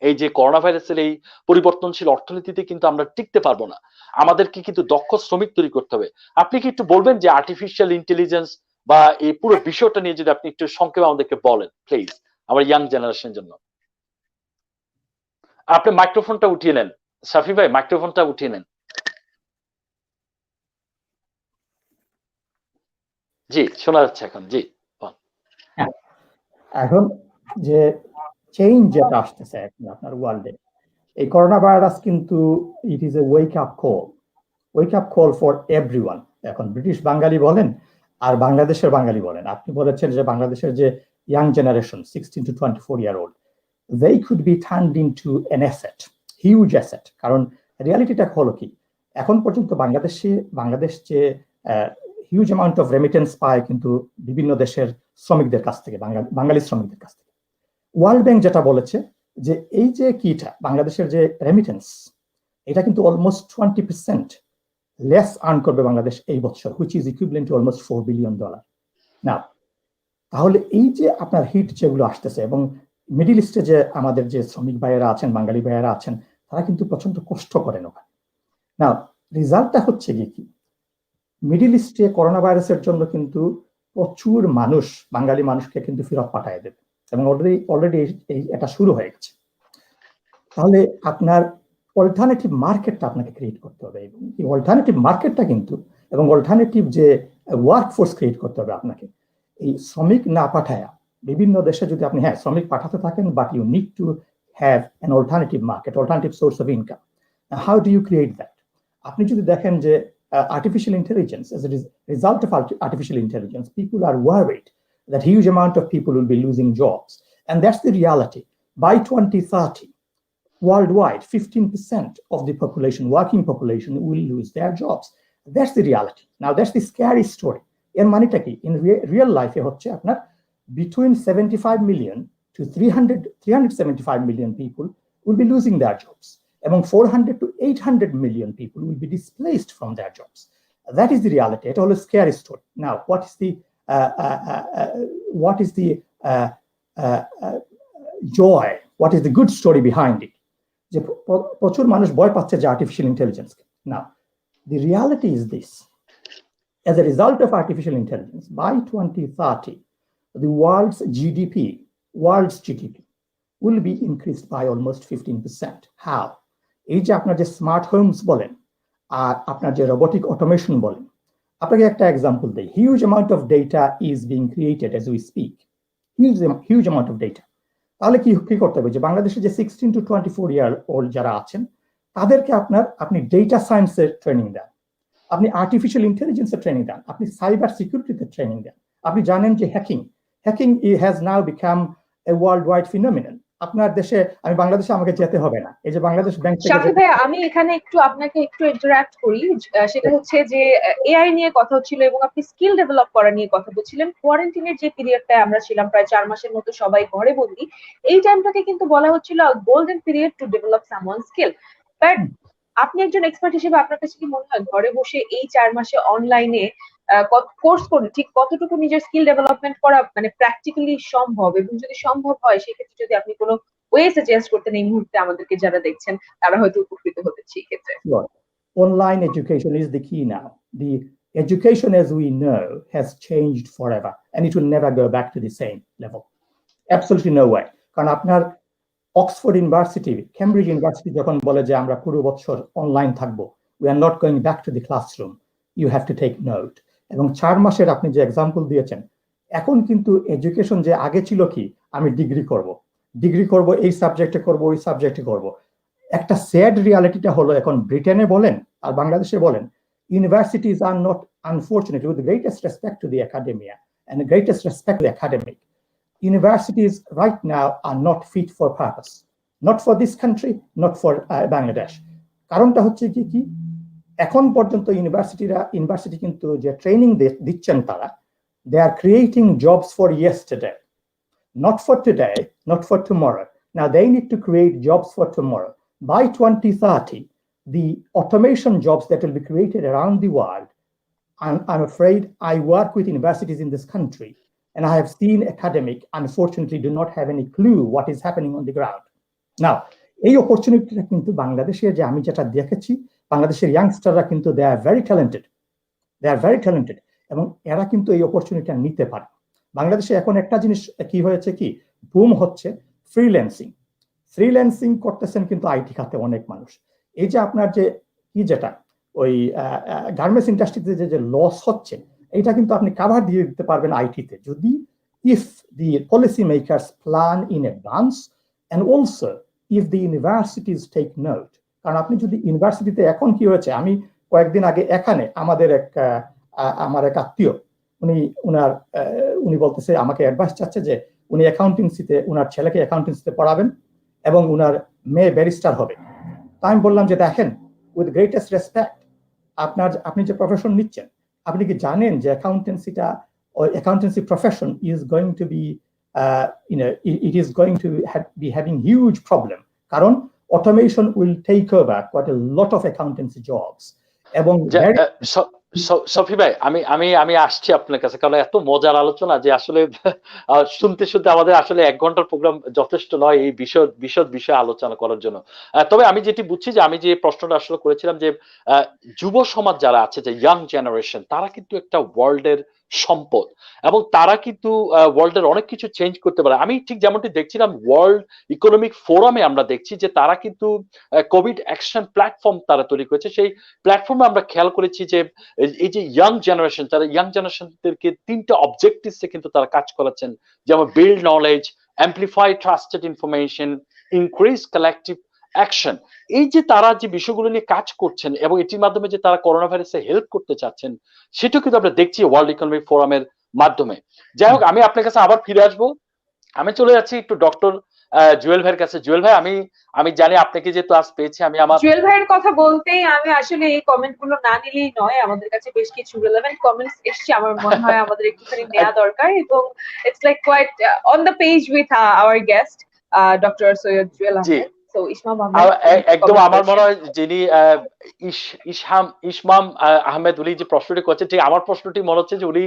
এই যে করোনা ভাইরাসের এই পরিবর্তনশীল অর্থনীতিতে কিন্তু আমরা টিকতে পারবো না। আমাদেরকে কিন্তু দক্ষ শ্রমিক তৈরি করতে হবে। আপনি কি একটু বলবেন যে আর্টিফিশিয়াল ইন্টেলিজেন্স বা এই পুরো বিষয়টা নিয়ে যদি আপনি একটু সংক্ষেপে আমাদেরকে বলেন প্লিজ, আমার ইয়াং জেনারেশনের জন্য। আপনি মাইক্রোফোনটা উঠিয়ে নেন, শাফি ভাই, মাইক্রোফোনটা উঠিয়ে নেন। জি, শোনা যাচ্ছে এখন। জি, এখন যে চেঞ্জ যেটা আসতেছে এখন আপনার ওয়ার্ল্ডে, এই করোনা ভাইরাস কিন্তু it is a wake up call for everyone. এখন ব্রিটিশ বাঙালি বলেন আর বাংলাদেশের বাঙালি বলেন, আপনি বলেছেন যে বাংলাদেশের যে young generation 16 to 24 year old, they could be turned into an asset, huge asset. কারণ রিয়ালিটিটা হলো কি, এখন পর্যন্ত বাংলাদেশ যে হিউজ অ্যামাউন্ট অফ রেমিটেন্স পায় কিন্তু বিভিন্ন দেশের শ্রমিকদের কাছ থেকে, বাঙালি শ্রমিকদের কাছ থেকে। ওয়ার্ল্ড ব্যাংক যেটা বলেছে যে এই যে কিটা বাংলাদেশের যে রেমিটেন্স, এটা কিন্তু অলমোস্ট 20% লেস আর্ন করবে বাংলাদেশ এই বছর, which is equivalent to almost $4 billion। না, তাহলে এই যে আপনার হিট যেগুলো আসতেছে এবং মিডিল ইস্টে যে আমাদের যে শ্রমিক ভাইয়েরা আছেন, বাঙালি ভাইয়েরা আছেন, তারা কিন্তু প্রচন্ড কষ্ট করেন ওখানে। না, রেজাল্টটা হচ্ছে কি মিডিল ইস্টে করোনা ভাইরাসের জন্য কিন্তু প্রচুর মানুষ, বাঙালি মানুষকে কিন্তু ফেরত পাঠিয়ে দেবে এবং অলরেডি এটা শুরু হয়ে গেছে। তাহলে আপনার অল্টারনেটিভ মার্কেটটা আপনাকে ক্রিয়েট করতে হবে এবং এই অল্টারনেটিভ মার্কেটটা কিন্তু এবং অল্টারনেটিভ যে ওয়ার্ক ফোর্স ক্রিয়েট করতে হবে আপনাকে। এই শ্রমিক না পাঠায়া বিভিন্ন দেশে যদি আপনি শ্রমিক পাঠাতে থাকেন, but you need to have an alternative market, alternative source of income. How do you create that? আপনি যদি দেখেন যে artificial intelligence, as a result of artificial intelligence, people are worried that huge amount of people will be losing jobs. And that's the reality. By 2030, worldwide, 15% of the population, working population, will lose their jobs. That's the reality. Now, that's the scary story. In real life, between 75 million to 375 million people will be losing their jobs. Among 400 to 800 million people will be displaced from their jobs. That is the reality. It's all a scary story. Now, what is the joy? What is the good story behind it? প্রচুর মানুষ ভয় পাচ্ছে যে artificial intelligence. Now, the reality is this. As a result of artificial intelligence, by 2030, the world's GDP will be increased by almost 15%. How? এই যে আপনার যে smart Holmes বলেন আর আপনার যে রোবোটিক অটোমেশন বলেন, আপনাকে একটা এক্সাম্পল দেই। Huge amount of data is being created age we speak, huge amount of data. তাহলে কি করতে হবে যে বাংলাদেশে যে 16 to 24 ইয়ার ওল্ড যারা আছেন তাদেরকে আপনি ডেটা সায়েন্সের ট্রেনিং দেন, আপনি আর্টিফিশিয়াল ইন্টেলিজেন্সের ট্রেনিং দেন, আপনি সাইবার সিকিউরিটিতে ট্রেনিং দেন। আপনি জানেন যে hacking has now become a world wide phenomenon. আপনার দেশে, আমি বাংলাদেশে আমাকে যেতে হবে না, এই যে বাংলাদেশ ব্যাংক থেকে। শাফি ভাই, আমি এখানে আপনাকে একটু ইন্টারঅ্যাক্ট করি। সেটা হচ্ছে যে এআই নিয়ে কথা হচ্ছিল এবং আপনি স্কিল ডেভেলপ করা নিয়ে কথা বলছিলেন। কোয়ারেন্টাইনের যে পিরিয়ডটা আমরা ছিলাম প্রায় 4 মাসের মতো সবাই ঘরে বন্দি, এই টাইমটাকে কিন্তু বলা হচ্ছিল golden period to develop someone skill. But আপনি একজন এক্সপার্ট হিসেবে আপনার কাছে কি মনে হয় ঘরে বসে এই 4 মাসে অনলাইনে কোর্স করে ঠিক কতটুকু নিজের স্কিল ডেভেলপমেন্ট করা মানে প্র্যাকটিক্যালি সম্ভব? এবং যদি সম্ভব হয় সেক্ষেত্রে যদি আপনি কোনো ওয়ে সাজেস্ট করতেন এই মুহূর্তে আমাদেরকে যারা দেখছেন, তারা হয়তো উপকৃত হতে এই ক্ষেত্রে। Online education is the key now. The education as we know has changed forever and it will never go back to the same level. Absolutely no way. কারণ আপনার অক্সফোর্ড ইউনিভার্সিটি, ক্যামব্রিজ ইউনিভার্সিটি যখন বলে যে আমরা পুরো বছর online থাকবো, we are not going back to the classroom, you have to take note. এবং 4 মাসের আপনি যে এক্সাম্পল দিয়েছেন, এখন কিন্তু এডুকেশন যে আগে ছিল কি আমি ডিগ্রি করব, এই সাবজেক্টে করব, ওই সাবজেক্টে করব। একটা স্যাড রিয়ালিটিটা হলো এখন ব্রিটেনে বলেন আর বাংলাদেশে বলেন, universities are not, unfortunately, with greatest respect to the academia and the greatest respect to the academic, universities right now are not fit for purpose, not for this country, not for Bangladesh. কারণটা হচ্ছে কি এখন পর্যন্ত university কিন্তু যে training দিচ্ছেন তারা, they are creating jobs for yesterday, not for today, not for tomorrow. Now they need to create jobs for tomorrow. By 2030, the automation jobs that will be created around the world, I'm afraid I work with universities in this country and I have seen academic, unfortunately, do not have any clue what is happening on the ground. Now, এই অপরচুনিটিটা কিন্তু বাংলাদেশে যে আমি যেটা দেখেছি, বাংলাদেশের ইয়াংস্টাররা কিন্তু they are very talented এবং এরা কিন্তু এই অপরচুনিটিটা নিতে পারে। বাংলাদেশে এখন একটা জিনিস কি হয়েছে, কি বুম হচ্ছে, ফ্রিল্যান্সিং করতেছেন কিন্তু আইটি খাতে অনেক মানুষ। এই যে আপনার যে যেটা ওই গার্মেন্টস ইন্ডাস্ট্রিতে যে লস হচ্ছে, এটা কিন্তু আপনি কাভার দিয়ে দিতে পারবেন আইটিতে, যদি if the policy makers plan in advance and also if the universities take note. কারণ আপনি যদি ইউনিভার্সিটিতে, এখন কি হয়েছে, আমি কয়েকদিন আগে এখানে আমার এক আত্মীয়, উনি বলতেছে, আমাকে অ্যাডভাইস চাচ্ছে যে উনি অ্যাকাউন্টেন্সিতে, উনার ছেলেকে অ্যাকাউন্টেন্সিতে পড়াবেন এবং উনার মেয়ে ব্যারিস্টার হবে। তাই আমি বললাম যে দেখেন, উইথ গ্রেটেস্ট রেসপেক্ট, আপনি যে প্রফেশন নিচ্ছেন, আপনি কি জানেন যে accountancy profession is going to be it is going to be having huge problem, কারণ automation will take over quite a lot of accountancy jobs. এবং সফি ভাই, আমি আসছি আপনার কাছে, কারণ এত মজার আলোচনা যে আসলে শুনতে শুনতে আমাদের আসলে 1 ঘন্টার প্রোগ্রাম যথেষ্ট নয় এই বিশদ বিষয়ে আলোচনা করার জন্য। তবে আমি যেটি বুঝছি, যে আমি যে প্রশ্নটা আসলে করেছিলাম, যে যুব সমাজ যারা আছে, যে ইয়াং জেনারেশন, তারা কিন্তু একটা ওয়ার্ল্ডের সম্পদ, এবং তারা কিন্তু ওয়ার্ল্ডের অনেক কিছু চেঞ্জ করতে পারে। আমি ঠিক যেমনটি দেখছিলাম ওয়ার্ল্ড ইকোনমিক ফোরামে, আমরা দেখছি যে তারা কিন্তু কোভিড অ্যাকশন প্ল্যাটফর্ম তারা তৈরি করেছে। সেই প্ল্যাটফর্মে আমরা খেয়াল করেছি যে এই যে ইয়াং জেনারেশন, তারা ইয়াং জেনারেশনদেরকে 3টা অবজেক্টিভসে কিন্তু তারা কাজ করাচ্ছেন, যেমন build knowledge, amplify trusted information, increase collective action. এই যে তারা যে বিষয়গুলো নিয়ে কাজ করছেন, এবং এটির মাধ্যমে যে তারা করোনা ভাইরাসে হেল্প করতে চাচ্ছেন, সেটাও কিন্তু আমরা দেখছি ওয়ার্ল্ড ইকোনমিক ফোরামের মাধ্যমে। যাই হোক, আমি আপনার কাছে আবার ফিরে আসবো। আমি চলে যাচ্ছি একটু ডক্টর জুয়েল ভাইয়ের কাছে। জুয়েল ভাই, আমি জানি আপনাকে যে ক্লাস পেয়েছি, আমি আমার জুয়েল ভাইয়ের কথা বলতেই আমি আসলে এই কমেন্ট গুলো না নিলেই নয়, আমাদের কাছে বেশ কিছু রিলেভেন্ট কমেন্টস এসছে, আমার মনে হয় আমাদের একটুখানি নেওয়া দরকার, এবং it's like quite on the page with our guest doctor Syed Jewel Ahmed. তো ইসমাম আহমেদ একদম আমার মনে হয় যিনি ইসমাম আহমেদ, উনি যে প্রশ্নটি করছেন, ঠিক আমার প্রশ্নটি মনে হচ্ছে যে উনি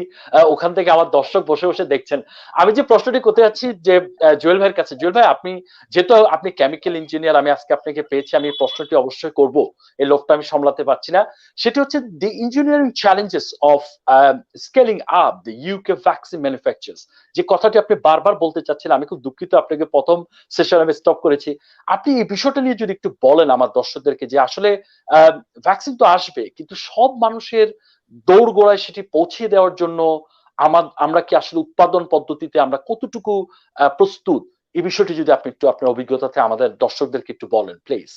ওখান থেকে আমার দর্শক বসে বসে দেখছেন। আমি যে প্রশ্নটি করতে যাচ্ছি, যে জুয়েল ভাইয়ের কাছে, জুয়েল ভাই, আপনি যেহেতু আপনি কেমিক্যাল ইঞ্জিনিয়ার, আমি আজকে আপনাকে পেয়েছি, আমি প্রশ্নটি অবশ্যই করব, এই লোকটা আমি সামলাতে পারছি না। সেটা হচ্ছে the engineering challenges of scaling up the UK vaccine manufacturers, যে কথাটি আপনি বারবার বলতে চাচ্ছিলেন। আমি খুব দুঃখিত, আপনাকে প্রথম সেশন আমি স্টপ করেছি। আপনি এই বিষয়টা নিয়ে যদি একটু বলেন আমার দর্শকদেরকে, যে আসলে ভ্যাকসিন তো আসবে, কিন্তু সব মানুষের দৌড়গোড়ায় সেটি পৌঁছে দেওয়ার জন্য আমরা কি আসলে উৎপাদন পদ্ধতিতে আমরা কতটুকু প্রস্তুত, এই বিষয়টি যদি আপনি একটু আপনার অভিজ্ঞতাতে আমাদের দর্শকদেরকে একটু বলেন প্লিজ।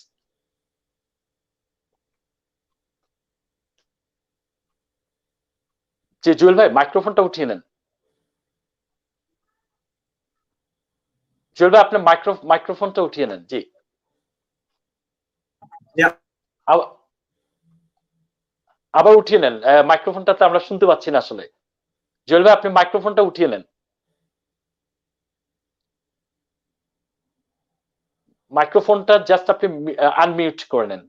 যে জুয়েল ভাই, মাইক্রোফোনটা উঠিয়ে নেন। জুয়েল ভাই, আপনার মাইক্রোফোনটা উঠিয়ে নেন। জি, আবার উঠিয়ে নেন মাইক্রোফোনটাতে, আমরা শুনতে পাচ্ছি না আসলে। জুয়েল ভাই, আপনি মাইক্রোফোনটা উঠিয়ে নেন, মাইক্রোফোনটা জাস্ট আপনি আনমিউট করে নেন।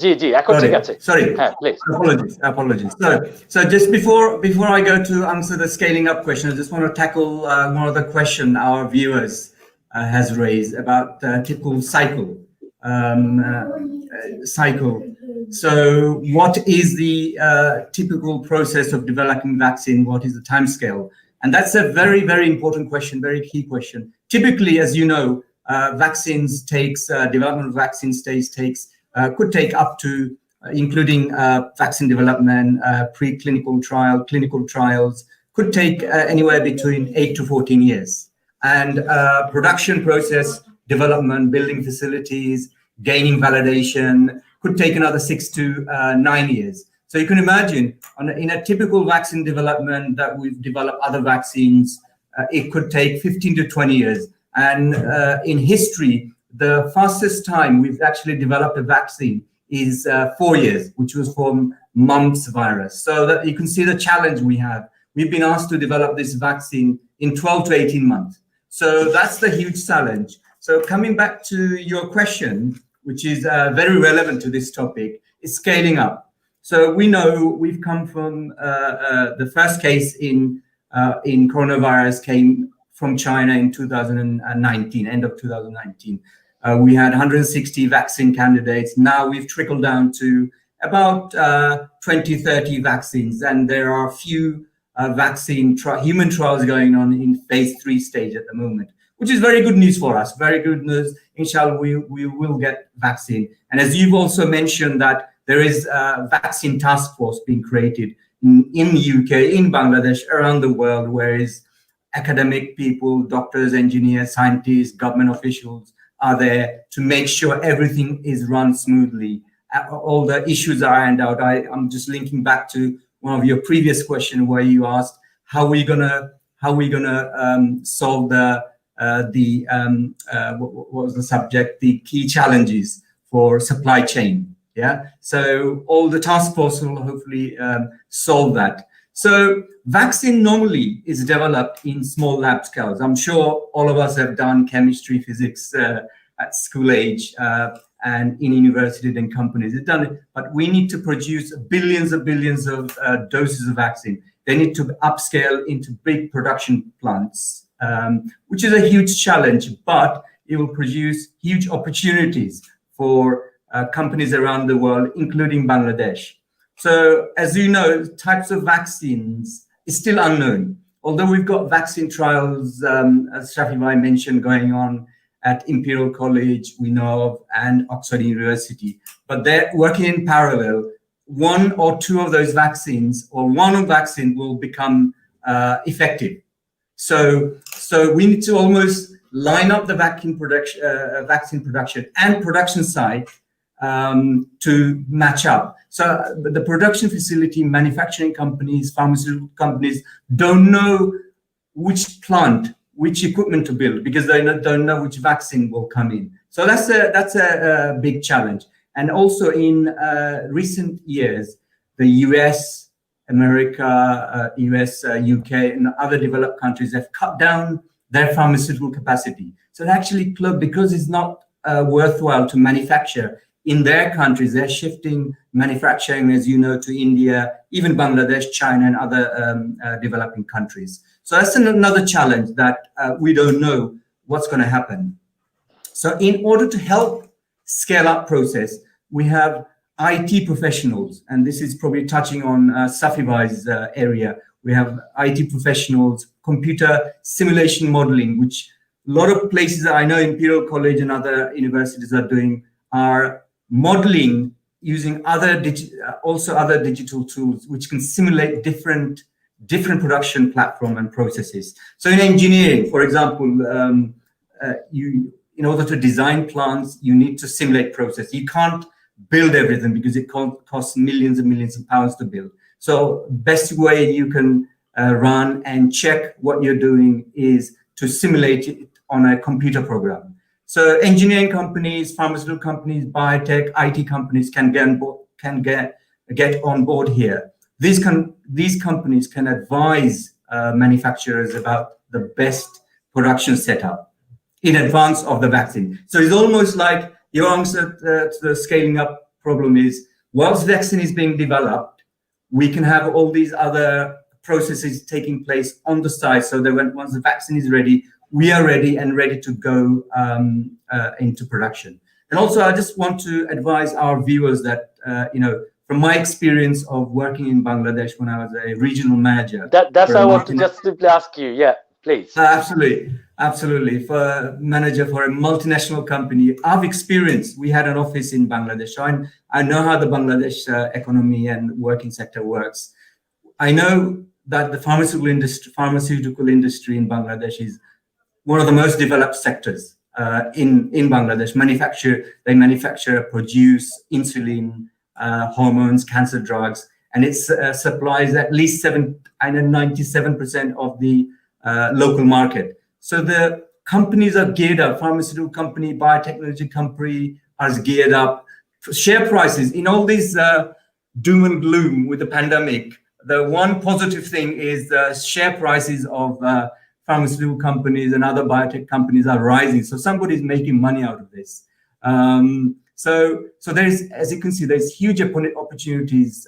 জি জি, এখন ঠিক আছে। Sorry. হ্যাঁ, please. Apologies. So just before I go to answer the scaling up question, I just want to tackle one of the question our viewers has raised about typical cycle. So what is the typical process of developing vaccine? What is the time scale? And that's a very, very important question, very key question. Typically, as you know, development of vaccine takes could take up to, including vaccine development, preclinical trial, clinical trials, could take anywhere between 8 to 14 years. And production process, development, building facilities, gaining validation could take another 6 to 9 years. So you can imagine in a typical vaccine development that we've developed other vaccines, it could take 15 to 20 years. And in history, the fastest time we've actually developed a vaccine is 4 years, which was for mumps virus. So that you can see the challenge we have. We've been asked to develop this vaccine in 12 to 18 months. So that's the huge challenge. So coming back to your question, which is very relevant to this topic, is scaling up. So we know we've come from the first case in coronavirus came from China in 2019, end of 2019. We had 160 vaccine candidates. Now we've trickled down to about 20, 30 vaccines, and there are a few human trials going on in phase 3 stage at the moment, which is very good news for us. Very good news. Inshallah, we will get vaccine. And as you've also mentioned, that there is a vaccine task force being created in UK, in Bangladesh, around the world, where is academic people, doctors, engineers, scientists, government officials are there to make sure everything is run smoothly. All the issues are ironed out. I'm just linking back to one of your previous question where you asked how we gonna solve what was the subject? The key challenges for supply chain. Yeah. So all the task force will hopefully solve that. So vaccine normally is developed in small lab scales. I'm sure all of us have done chemistry, physics at school age and in universities and companies. They've done it, but we need to produce billions of doses of vaccine. They need to upscale into big production plants, which is a huge challenge, but it will produce huge opportunities for companies around the world, including Bangladesh. So, as you know, types of vaccines is still unknown. Although we've got vaccine trials, as Shafi Bhai mentioned, going on at Imperial College, we know of, and Oxford University, but they're working in parallel. One or two of those vaccines, or one vaccine, will become effective. So we need to almost line up the vaccine production and production side to match up. So the production facility, manufacturing companies, pharmaceutical companies don't know which plant, which equipment to build, because they don't know which vaccine will come in. So that's a big challenge. And also in recent years, the US, America, US, UK, and other developed countries have cut down their pharmaceutical capacity. So actually, because it's not worthwhile to manufacture in their countries, they're shifting manufacturing, as you know, to India, even Bangladesh, China, and other developing countries. So that's another challenge that we don't know what's going to happen. So in order to help scale up process, we have IT professionals, and this is probably touching on Safi Bhai's area. We have IT professionals, computer simulation modeling, which a lot of places that I know Imperial College and other universities are doing, are modeling using other digital tools which can simulate different production platform and processes. So in engineering, for example, in order to design plants, you need to simulate process. You can't build everything because it costs millions and millions of pounds to build. So best way you can run and check what you're doing is to simulate it on a computer program. So engineering companies, pharmaceutical companies, biotech, IT companies can get on board here. These companies can advise manufacturers about the best production setup in advance of the vaccine. So it's almost like your answer to the scaling up problem is, whilst vaccine is being developed, we can have all these other processes taking place on the side, so that once the vaccine is ready, we are ready and ready to go into production. And also, I just want to advise our viewers that, from my experience of working in Bangladesh when I was a regional manager. That's I want to just simply ask you. Yeah, please. Absolutely. For a manager for a multinational company, I've experienced, we had an office in Bangladesh. So I know how the Bangladesh economy and working sector works. I know that the pharmaceutical industry in Bangladesh is one of the most developed sectors in Bangladesh. They manufacture, produce insulin, hormones, cancer drugs, and it supplies at least 97% of the local market. So the companies are geared up. Pharmaceutical company, biotechnology company are geared up. Share prices in all these doom and gloom with the pandemic. The one positive thing is the share prices of pharmaceutical companies and other biotech companies are rising. So somebody's making money out of this. So there's, as you can see, there's huge opportunities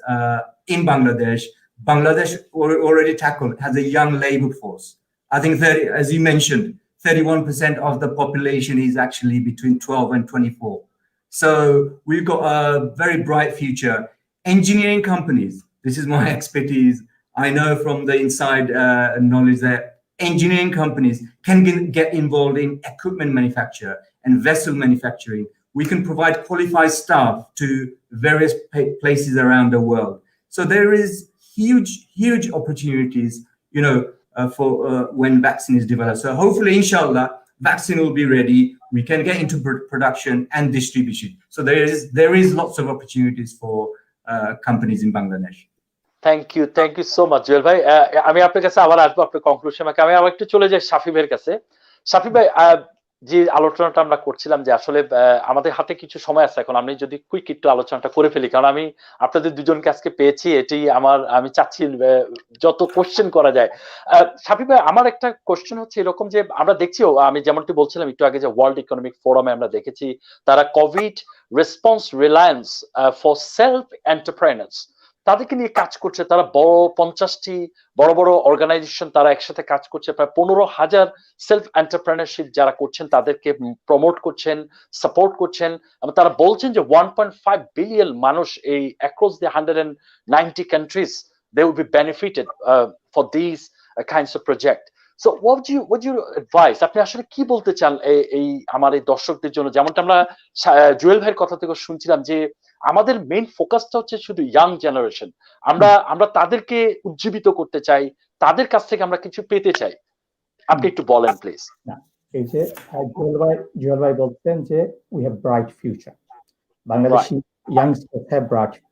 in Bangladesh. Bangladesh already has a young labor force. I think as you mentioned, 31% of the population is actually between 12 and 24. So we've got a very bright future. Engineering companies, this is my expertise. I know from the inside knowledge that engineering companies can get involved in equipment manufacture and vessel manufacturing. We can provide qualified staff to various places around the world. So there is huge opportunities, for when vaccine is developed. So hopefully, inshallah, vaccine will be ready. We can get into production and distribution. So there is lots of opportunities for companies in Bangladesh. Thank you so much Jewel ভাই। আমি আপনার কাছে আবার আসবো আপনার conclusion. আমি আবার একটু চলে যাই সাফি ভাইয়ের কাছে। সাফি ভাই, যে আলোচনাটা আমরা করছিলাম যে আসলে আমাদের হাতে কিছু সময় আছে এখন, আমি যদি কুইক একটু আলোচনাটা করে ফেলি, কারণ আমি আপনাদের দুজনকে আজকে পেয়েছি, এটি আমি চাচ্ছি যত কোশ্চেন করা যায়। শাফি ভাই, আমার একটা কোশ্চেন হচ্ছে এরকম যে আমরা দেখছি, আমি যেমনটি বলছিলাম একটু আগে, যে ওয়ার্ল্ড ইকোনমিক ফোরামে আমরা দেখেছি তারা Covid response Reliance for self entrepreneurs তাদেরকে নিয়ে কাজ করছে। তারা বড় 50টি বড় বড় অর্গানাইজেশন তারা একসাথে কাজ করছে, প্রায় 15,000 সেলফ এন্টারপ্রেনারশিপ যারা করছেন তাদেরকে প্রমোট করছেন, সাপোর্ট করছেন, এবং তারা বলছেন যে 1.5 বিলিয়ন মানুষ এই across the 190 countries they will be benefited for this kinds of project. So what you advise, আপনি আসলে কি বলতে চান এই আমার এই দর্শকদের জন্য? যেমনটা আমরা জুয়েল ভাইয়ের কথা থেকে শুনছিলাম যে আমাদের মেইন ফোকাসটা হচ্ছে শুধু ইয়াং জেনারেশন, আমরা তাদেরকে উজ্জীবিত করতে চাই, তাদের কাছ থেকে আমরা কিছু পেতে চাই। আপনি একটু বলেন প্লিজ। না, এই যে জুয়েল ভাই বলছেন যে we have bright future. Bangladeshi youngsters have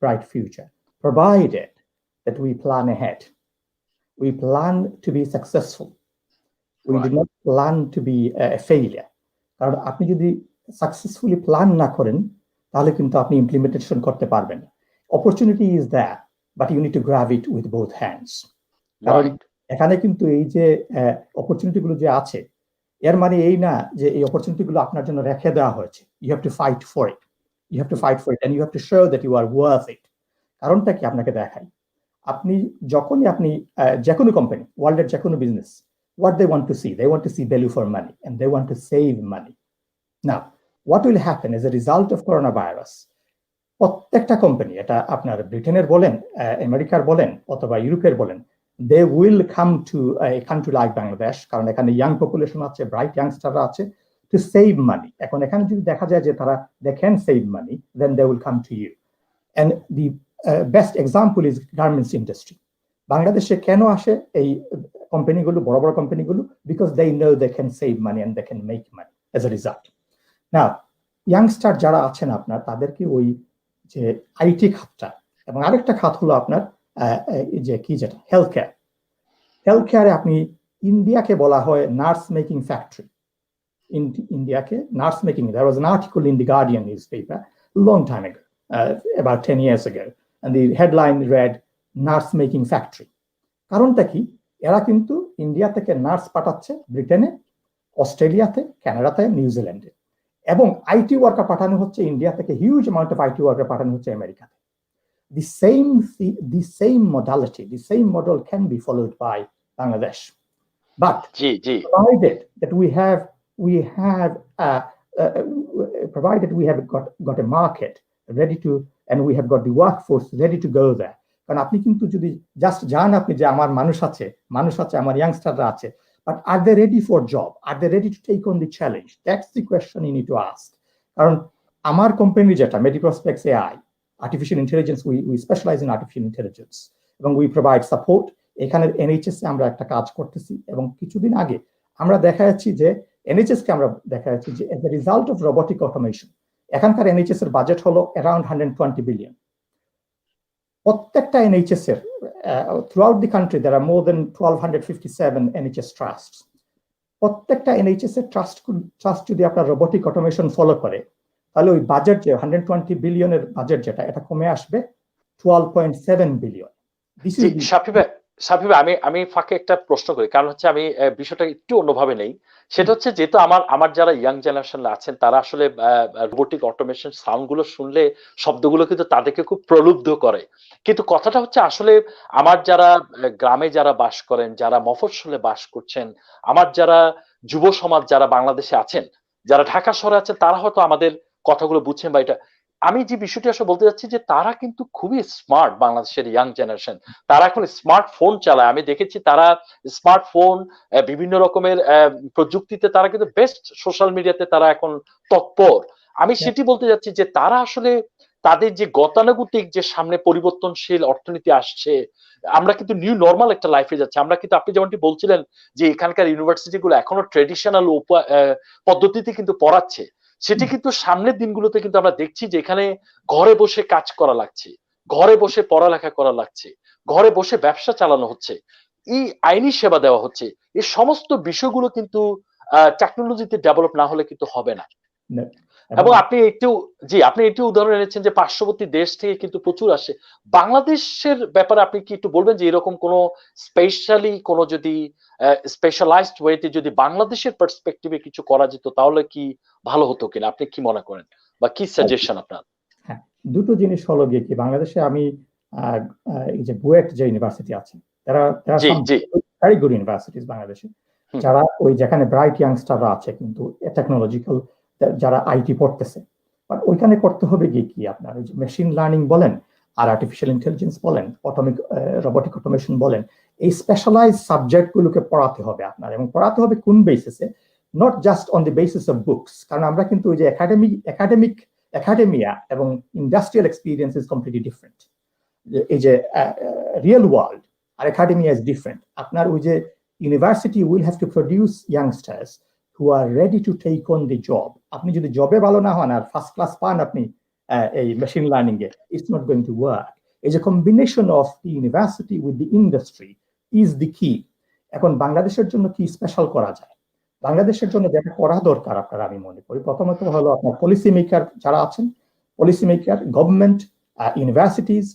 bright future, provided that we plan ahead. We plan to be successful. We do not plan to be a failure. কারণ আপনি যদি সাকসেসফুলি প্ল্যান না করেন তাহলে কিন্তু আপনি ইমপ্লিমেন্টেশন করতে পারবেন। Opportunity is there, but you need to grab it with both hands. কারণ এখানে কিন্তু এই যে অপরচুনিটি গুলো যে আছে, এর মানে এই না যে এই অপরচুনিটি গুলো আপনার জন্য রেখে দেওয়া হয়েছে। You have to fight for it, you have to fight for it and you have to show that you are worth it. কারণটা কি আপনাকে দেখাই, আপনি যখনই আপনি যে কোনো কোম্পানি, ওয়ার্ল্ডের যে কোনো business, what they want to see, they want to see value for money and they want to save money. Now, what will happen as a result of coronavirus? প্রত্যেকটা কোম্পানি, এটা আপনার ব্রিটেনের বলেন, আমেরিকার বলেন অথবা ইউরোপের বলেন, they will come to a country like Bangladesh, কারণ এখানে ইয়াং পপুলেশন আছে, ব্রাইট ইয়াংস্টাররা আছে, to save money. এখন এখানে যদি দেখা যায় যে তারা they can save money, then they will come to you. And the best example is garments industry. বাংলাদেশে কেন আসে এই কোম্পানিগুলো, বড় বড় কোম্পানিগুলো? Because they know they can save money and they can make money as a result. Now youngster যারা আছেন আপনার, তাদেরকে ওই যে আইটি খাতটা, এবং আরেকটা খাত হলো আপনার যে কি যেটা হেলথ কেয়ার। হেলথ কেয়ারে আপনি ইন্ডিয়াকে বলা হয় নার্স মেকিং ফ্যাক্টরি। ইন্ডিয়াকে nurse making, there was an article in the Guardian newspaper long time ago, about 10 years ago, and the headline read nurse making factory. কারণটা কি? এরা কিন্তু ইন্ডিয়া থেকে নার্স পাঠাচ্ছে ব্রিটেনে, অস্ট্রেলিয়াতে, কানাডাতে, নিউজিল্যান্ডে, এবং আইটি ওয়ার্কার পাঠানো হচ্ছে ইন্ডিয়া থেকে, huge amount of IT worker পাঠানো হচ্ছে আমেরিকাতে। The same modality, the same model can be followed by Bangladesh, but provided that provided we have got a market ready to, and we have got the workforce ready to go there. কারণ আপনি কিন্তু যদি just যান, আপনি যে আমার মানুষ আছে, আমার ইয়াংস্টাররা আছে, but are they ready for job, are they ready to take on the challenge? That's the question you need to ask. কারণ আমার কোম্পানি যেটা Mediprospects AI, artificial intelligence, we specialize in artificial intelligence, এবং we provide support. এখানে NHS এ আমরা একটা কাজ করতেছি, এবং কিছুদিন আগে আমরা দেখা যাচ্ছি যে এনএইচএস কে আমরা দেখা যাচ্ছি যে as a result of robotic automation, এখানকার এনএইচএস এর বাজেট হলো অ্যারাউন্ড 120 বিলিয়ন। প্রত্যেকটা এনএইচএস এর throughout the country there are more than 1257 NHS trusts. প্রত্যেকটা এনএইচএস এর ট্রাস্ট যদি আপনার রোবোটিক অটোমেশন ফলো করে, তাহলে ওই বাজেট যে 120 বিলিয়নের বাজেট যেটা, এটা কমে আসবে 12.7 বিলিয়ন। সাফি ভাই, আমি ফাঁকে একটা প্রশ্ন করি, কারণ হচ্ছে আমি বিষয়টা একটু অন্যভাবে নেই। সেটা হচ্ছে যেহেতু আমার যারা ইয়াং জেনারেশন আছেন, তারা আসলে রোবোটিক অটোমেশন সাউন্ড গুলো শুনলে, শব্দগুলো কিন্তু তাদেরকে খুব প্রলুব্ধ করে। কিন্তু কথাটা হচ্ছে আসলে আমার যারা গ্রামে যারা বাস করেন, যারা মফস্বলে বাস করছেন, আমার যারা যুব সমাজ যারা বাংলাদেশে আছেন, যারা ঢাকা শহরে আছেন, তারা হয়তো আমাদের কথাগুলো বুঝছেন, বা এটা আমি যে বিষয়টি আসলে বলতে যাচ্ছি যে তারা কিন্তু খুবই স্মার্ট। বাংলাদেশের ইয়াং জেনারেশন, তারা এখন স্মার্টফোন চালায়। আমি দেখেছি তারা স্মার্টফোন, বিভিন্ন রকমের প্রযুক্তিতে তারা কিন্তু বেস্ট, সোশ্যাল মিডিয়াতে তারা এখন তৎপর। আমি সেটি বলতে যাচ্ছি যে তারা আসলে তাদের যে গতানুগতিক যে সামনে পরিবর্তনশীল অর্থনীতি আসছে, আমরা কিন্তু নিউ নর্মাল একটা লাইফে যাচ্ছি। আমরা কিন্তু, আপনি যেমনটি বলছিলেন যে এখানকার ইউনিভার্সিটি গুলো এখনো ট্রেডিশনাল পদ্ধতিতে কিন্তু পড়াচ্ছে, সেটি কিন্তু সামনের দিনগুলোতে কিন্তু আমরা দেখছি যে এখানে ঘরে বসে কাজ করা লাগছে, ঘরে বসে পড়ালেখা করা লাগছে, ঘরে বসে ব্যবসা চালানো হচ্ছে, এই আইনি সেবা দেওয়া হচ্ছে। এই সমস্ত বিষয়গুলো কিন্তু টেকনোলজিতে ডেভেলপ না হলে কিন্তু হবে না। No. এবং আপনি একটু উদাহরণ এনেছেন যে পার্শ্ববর্তী দেশ থেকে কিন্তু প্রচুর আসে। বাংলাদেশের ব্যাপারে আপনি কি একটু বলবেন যে এরকম কোন স্পেশালি কোন যদি স্পেশালাইজড ওয়েতে যদি বাংলাদেশের পার্সপেক্টিভে কিছু করা যেত তাহলে কি ভালো হতো কিনা, আপনি কি মনে করেন বা কি সাজেশন আপনার? হ্যাঁ, দুটো জিনিস হলো গিয়ে কি বাংলাদেশে আমি এই যে বুয়েট যে ইউনিভার্সিটি আছে তারা ভেরি গুড ইউনিভার্সিটিস বাংলাদেশে, যারা ওই যেখানে ব্রাইট ইয়াংস্টাররা আছে কিন্তু টেকনোলজিক্যাল যারা আইটি পড়তেছে, বাট ওইখানে করতে হবে গিয়ে কি আপনার ওই যে মেশিন লার্নিং বলেন আর আর্টিফিশিয়াল ইন্টেলিজেন্স বলেন, রোবোটিক অটোমেশন বলেন, এই স্পেশালাইজ সাবজেক্ট গুলোকে পড়াতে হবে আপনার, এবং পড়াতে হবে কোন বেসিসে, not just on the basis of books. কারণ আমরা কিন্তু ওই যে একাডেমিয়া এবং industrial experience is completely different. এই যে রিয়েল ওয়ার্ল্ড আর একাডেমিয়া ইজ ডিফারেন্ট। আপনার ওই যে university will have to produce youngsters who are ready to take on the job. আপনি যদি জবে ভালো না হন আর ফার্স্ট ক্লাস পান আপনি এই machine learning A, it's not going to work. It's a combination of the university with the industry is the key. এখন বাংলাদেশের জন্য কি স্পেশাল করা যায়, বাংলাদেশের জন্য যেটা করা দরকার আপনার আমি মনে করি প্রথমত হলো আপনার পলিসি মেকার যারা আছেন, policy maker, government, universities,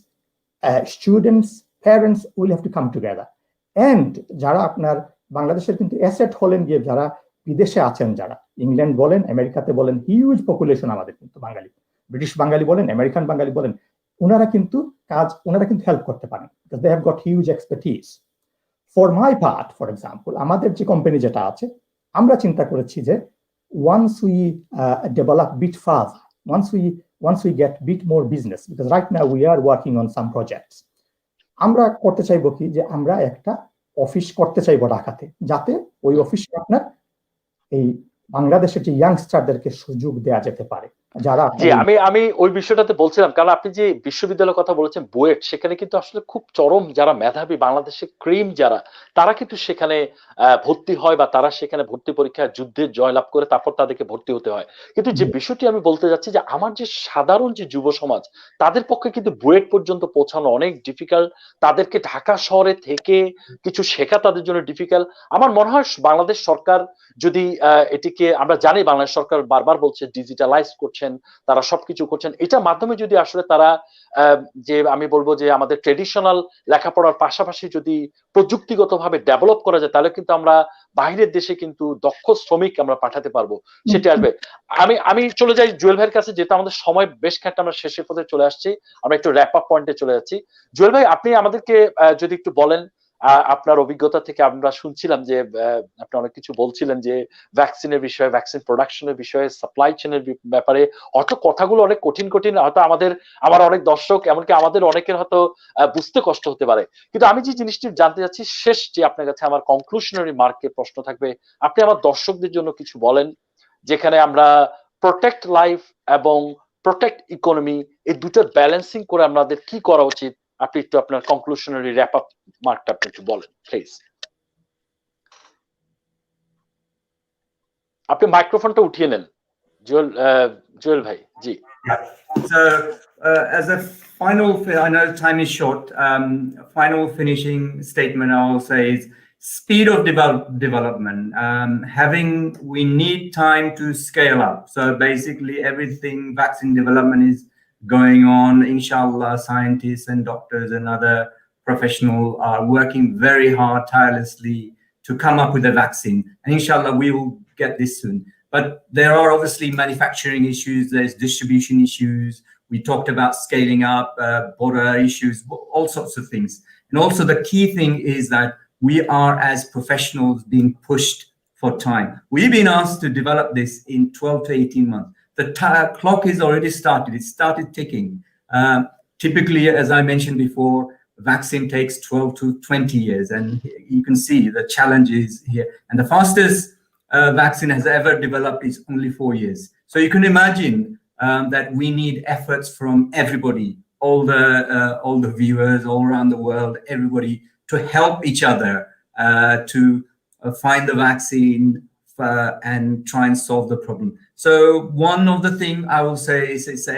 students, parents will have to come together. And যারা আপনার বাংলাদেশের কিন্তু অ্যাসেট হলেন গিয়ে যারা বিদেশে আছেন, যারা ইংল্যান্ড বলেন, আমেরিকাতে বলেন, হিউজ পপুলেশন আমাদের কিন্তু বাঙালি, ব্রিটিশ বাঙালি বলেন, আমেরিকান বাঙালি বলেন, ওনারা কিন্তু হেল্প করতে পারেন, because they have got huge expertise. For my part, for example, আমাদের যে কোম্পানি যেটা আছে, আমরা চিন্তা করেছি যে once we develop bit further, once we get bit more business, because right now we are working on some projects, আমরা করতে চাইবো কি যে আমরা একটা অফিস করতে চাইবো ঢাকাতে, যাতে ওই অফিসে আপনার এই বাংলাদেশের যে ইয়াংস্টারদেরকে সুযোগ দেওয়া যেতে পারে। যারা আমি ওই বিষয়টাতে বলছিলাম, কারণ আপনি যে বিশ্ববিদ্যালয়ের কথা বলেছেন বুয়েট, সেখানে কিন্তু আসলে খুব চরম যারা মেধাবী বাংলাদেশের ক্রিম যারা, তারা কিন্তু সেখানে ভর্তি হয় বা তারা সেখানে ভর্তি পরীক্ষায় যুদ্ধে জয়লাভ করে তারপর তাদেরকে ভর্তি হতে হয়। কিন্তু যে বিষয়টি আমি বলতে যাচ্ছি যে আমার যে সাধারণ যে যুব সমাজ, তাদের পক্ষে কিন্তু বুয়েট পর্যন্ত পৌঁছানো অনেক ডিফিকাল্ট, তাদেরকে ঢাকা শহরে থেকে কিছু শেখা তাদের জন্য ডিফিকাল্ট। আমার মনে হয় বাংলাদেশ সরকার যদি এটিকে, আমরা জানি বাংলাদেশ সরকার বারবার বলছে ডিজিটালাইজ করছেন, তারা সবকিছু করছেন, এটার মাধ্যমে যদি আসলে তারা যে আমি বলবো যে আমাদের ট্রেডিশনাল লেখাপড়ার পাশাপাশি যদি প্রযুক্তিগতভাবে ডেভেলপ করা যায়, তাহলে কিন্তু আমরা বাইরের দেশে কিন্তু দক্ষ শ্রমিক আমরা পাঠাতে পারবো, সেটা আসবে। আমি চলে যাই জুয়েল ভাইয়ের কাছে, যেহেতু আমাদের সময় বেশ খানিকটা আমরা শেষের পথে চলে আসছি, আমরা একটু র্যাপ আপ পয়েন্টে চলে যাচ্ছি। জুয়েল ভাই, আপনি আমাদেরকে যদি একটু বলেন আপনার অভিজ্ঞতা থেকে, আমরা শুনছিলাম যে আপনি অনেক কিছু বলছিলেন যে ভ্যাকসিনের বিষয়ে, ভ্যাকসিন প্রোডাকশনের বিষয়ে, সাপ্লাই চেনের ব্যাপারে, হয়তো কথাগুলো অনেক কঠিন, হয়তো আমার অনেক দর্শক, এমনকি আমাদের অনেকের হয়তো বুঝতে কষ্ট হতে পারে। কিন্তু আমি যে জিনিসটি জানতে চাচ্ছি, শেষ যে আপনার কাছে আমার কনক্লুশনারি মার্কে প্রশ্ন থাকবে, আপনি আমার দর্শকদের জন্য কিছু বলেন যেখানে আমরা প্রোটেক্ট লাইফ এবং প্রোটেক্ট ইকোনমি, এই দুটোর ব্যালেন্সিং করে আমাদের কি করা উচিত। আপনি একটু আপনার কনক্লুশনারি র্যাপ আপ মার্কটা আপনি একটু বলেন প্লিজ। আপনি মাইক্রোফোনটা উঠিয়ে নেন জুয়েল ভাই। জি। So as a final, I know time is short, final finishing statement I will say is speed of development. We need time to scale up. So basically everything, vaccine development is going on. Inshallah, scientists and doctors and other professionals are working very hard, tirelessly to come up with a vaccine. And inshallah, we will get this soon. But there are obviously manufacturing issues, there's distribution issues. We talked about scaling up, border issues, all sorts of things. And also the key thing is that we are, as professionals, being pushed for time. We've been asked to develop this in 12 to 18 months. The clock is already started. It started ticking. Typically, as I mentioned before, vaccine takes 12 to 20 years. And you can see the challenges here. And the fastest vaccine has ever developed is only 4 years. So you can imagine that we need efforts from everybody, all the viewers all around the world, everybody, to help each other to find the vaccine and try and solve the problem. So one of the things I will say is it's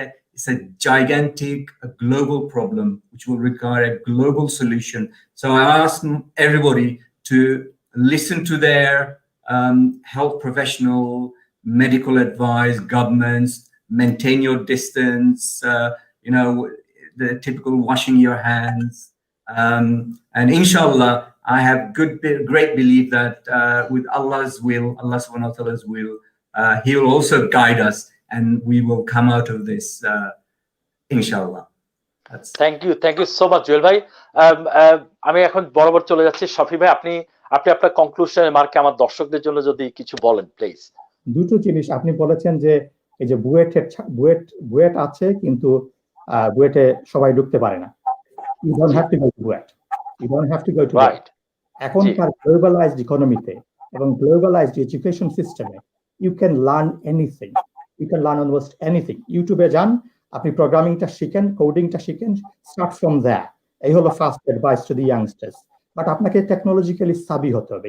a gigantic global problem which will require a global solution. So I ask everybody to listen to their health professional, medical advice, governments, maintain your distance, the typical washing your hands. And inshallah, I have great belief that with Allah's will, Allah subhanahu wa ta'ala's will, He will also guide us and we will come out of this, inshallah. Thank you so much Jewel ভাই। আমি এখন বরাবর চলে যাচ্ছি শফি ভাই, আপনি আপনার কনক্লুশনের মার্কে আমার দর্শকদের জন্য যদি কিছু বলেন প্লিজ। দুটো জিনিস আপনি বলেছেন যে এই যে বুয়েট আছে কিন্তু বুয়েটে সবাই ঢুকতে পারে না। You don't have to go to BUET, you don't have to go to right. এখনকার গ্লোবালাইজড ইকোনমিতে এবং গ্লোবালাইজড এডুকেশন সিস্টেমে you can learn anything, you can learn almost anything. ইউটিউবে যান, আপনি প্রোগ্রামিংটা শিখেন, কোডিংটা শিখেন, স্টার্ট ফ্রম দ্যাট। এই হলো first advice to the youngsters. But আপনাকে টেকনোলজিক্যালি সাবি হতে হবে।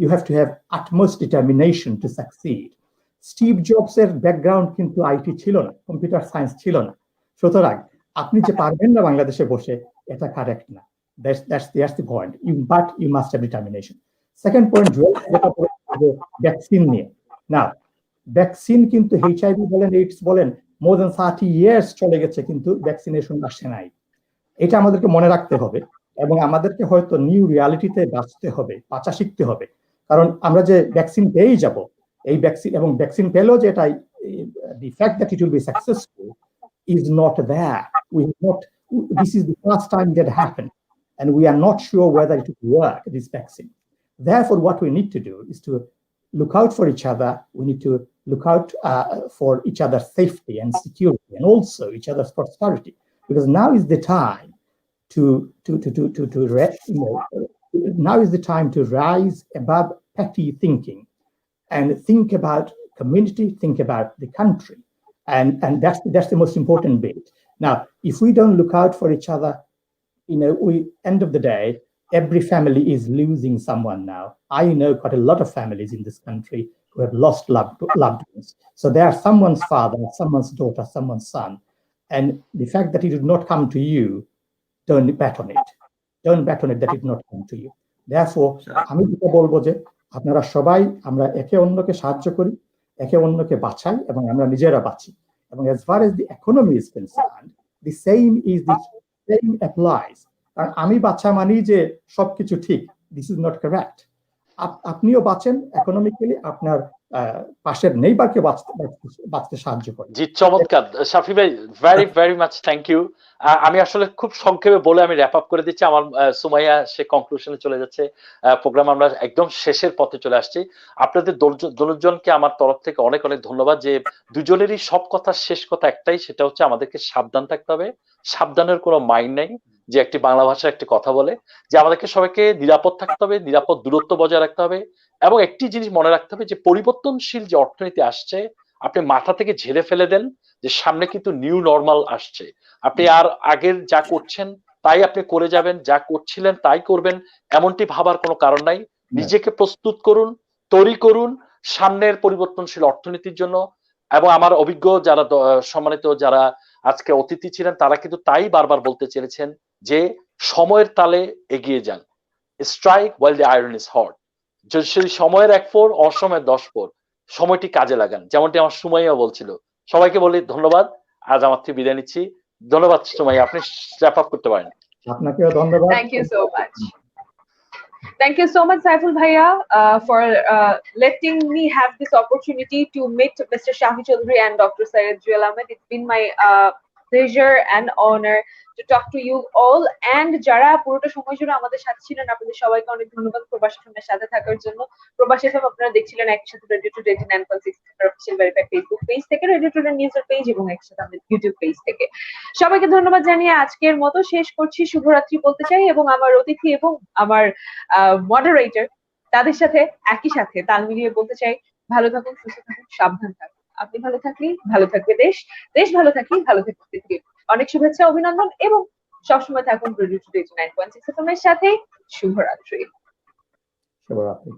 you have to have utmost determination to succeed. Steve জবসের ব্যাকগ্রাউন্ড কিন্তু আইটি ছিল না, কম্পিউটার সায়েন্স ছিল না। সুতরাং আপনি যে পারবেন না বাংলাদেশে বসে, এটা কারেক্ট না। That's the point. But you must have determination. Second point, vaccine নিয়ে। Now, ভ্যাকসিন কিন্তু HIV বলেন, এইডস বলেন, more than 30 years চলে গেছে কিন্তু ভ্যাকসিনেশন আসে নাই। এটা আমাদেরকে মনে রাখতে হবে এবং আমাদেরকে হয়তো নিউ রিয়ালিটিতে বাঁচা শিখতে হবে। কারণ আমরা যে ভ্যাকসিন পেয়েই যাব, এই ভ্যাকসিন এবং ভ্যাকসিন পেলেও যেটা the fact that it will be successful is not there. This is the first time that happened and we are not sure whether it will work, this vaccine. Therefore, what we need to do is to look out for each other. We need to look out for each other's safety and security, and also each other's prosperity, because now is the time now is the time to rise above petty thinking and think about community, think about the country, and that's the most important bit. Now, if we don't look out for each other, end of the day, every family is losing someone now. I know quite a lot of families in this country who have lost loved ones. So they are someone's father, someone's daughter, someone's son. And the fact that it did not come to you, don't bet on it. Don't bet on it that it did not come to you. Therefore, আমি যেটা বলবো যে আপনারা সবাই আমরা একে অন্যকে সাহায্য করি, একে অন্যকে বাঁচাই এবং আমরা নিজেরা বাঁচি। এবং as far as the economy is concerned, the same applies. আর আমি বাঁচা মানি যে সবকিছু ঠিক, দিস ইজ নট কারেক্ট। আপনিও বাঁচেন ইকোনমিক্যালি, আপনার পাশের নেইবারকে বাঁচতে সাহায্য করেন। জি, চমৎকার শাফি ভাই, ভেরি মাচ থ্যাংক ইউ। আমি আসলে খুব সংক্ষেপে বলে আমি র্যাপ আপ করে দিচ্ছি। আমার সুমাইয়া সে কনক্লুশনে চলে যাচ্ছে। প্রোগ্রাম আমরা একদম শেষের পথে চলে আসছি। আপনাদের দুজনকে আমার তরফ থেকে অনেক ধন্যবাদ যে দুজনেরই সব কথার শেষ কথা একটাই, সেটা হচ্ছে আমাদেরকে সাবধান থাকতে হবে। সাবধানের কোনো মাইন্ড নাই, যে একটি বাংলা ভাষায় একটি কথা বলে যে আমাদেরকে সবাইকে নিরাপদ থাকতে হবে, নিরাপদ দূরত্ব বজায় রাখতে হবে এবং একটি জিনিস মনে রাখতে হবে যে পরিবর্তনশীল যে অর্থনীতি আসছে, আপনি মাথা থেকে ঝেড়ে ফেলে দেন যে সামনে কিন্তু নিউ নরমাল আসছে। আপনি আর আগের যা করছেন তাই আপনি করে যাবেন, যা করছিলেন তাই করবেন, এমনটি ভাবার কোনো কারণ নাই। নিজেকে প্রস্তুত করুন, তৈরি করুন সামনের পরিবর্তনশীল অর্থনীতির জন্য। এবং আমার অভিজ্ঞ যারা সম্মানিত যারা আজকে অতিথি ছিলেন, তারা কিন্তু তাই বারবার বলতে চেয়েছেন যে সময়ের তালে এগিয়ে যান, strike while the iron is hot. যদি সময়ের 1 4 অসময়ের 10 4, সময়টি কাজে লাগান, যেমনটি আমার সুমাইয়া বলছিল। সবাইকে বলি ধন্যবাদ, আজ আমার থেকে বিদায় নিচ্ছি। ধন্যবাদ সুমাইয়া, আপনি র্যাপ আপ করতে পারেন। আপনাকেও ধন্যবাদ। Thank you so much. Thank you so much, Saiful Bhaiya, for letting me have this opportunity to meet Mr. Shafi Chaudhary and Dr. Syed Jewel Ahmed. It's been my pleasure and honor to talk to you all, and যারা পুরোটা সময় জুড়ে আমাদের সাথে ছিলেন, আপনাদের সবাইকে অনেক ধন্যবাদ প্রবাসী ফিল্মের সাথে থাকার জন্য। প্রবাসী ফিল্ম আপনারা দেখছিলেন একসাথে radio today 89.6 official verified Facebook page থেকে, রেডিও টু নিউজের পেজ এবং একসাথে আমাদের ইউটিউব পেজ থেকে। সবাইকে ধন্যবাদ জানিয়ে আজকের মতো শেষ করছি। শুভরাত্রি বলতে চাই এবং আমার অতিথি এবং আমার মডারেটর তাদের সাথে একই সাথে তাল মিলিয়ে বলতে চাই, ভালো থাকুন, সুস্থ থাকুন, সাবধান থাকুন। আপনি ভালো থাকলেই ভালো থাকবে দেশ, দেশ ভালো থাকলেই ভালো থাকবে পৃথিবী। অনেক শুভেচ্ছা, অভিনন্দন এবং সবসময় থাকুন রেডিও টু 89.6 এর সাথে। শুভরাত্রি। শুভরাত্রি।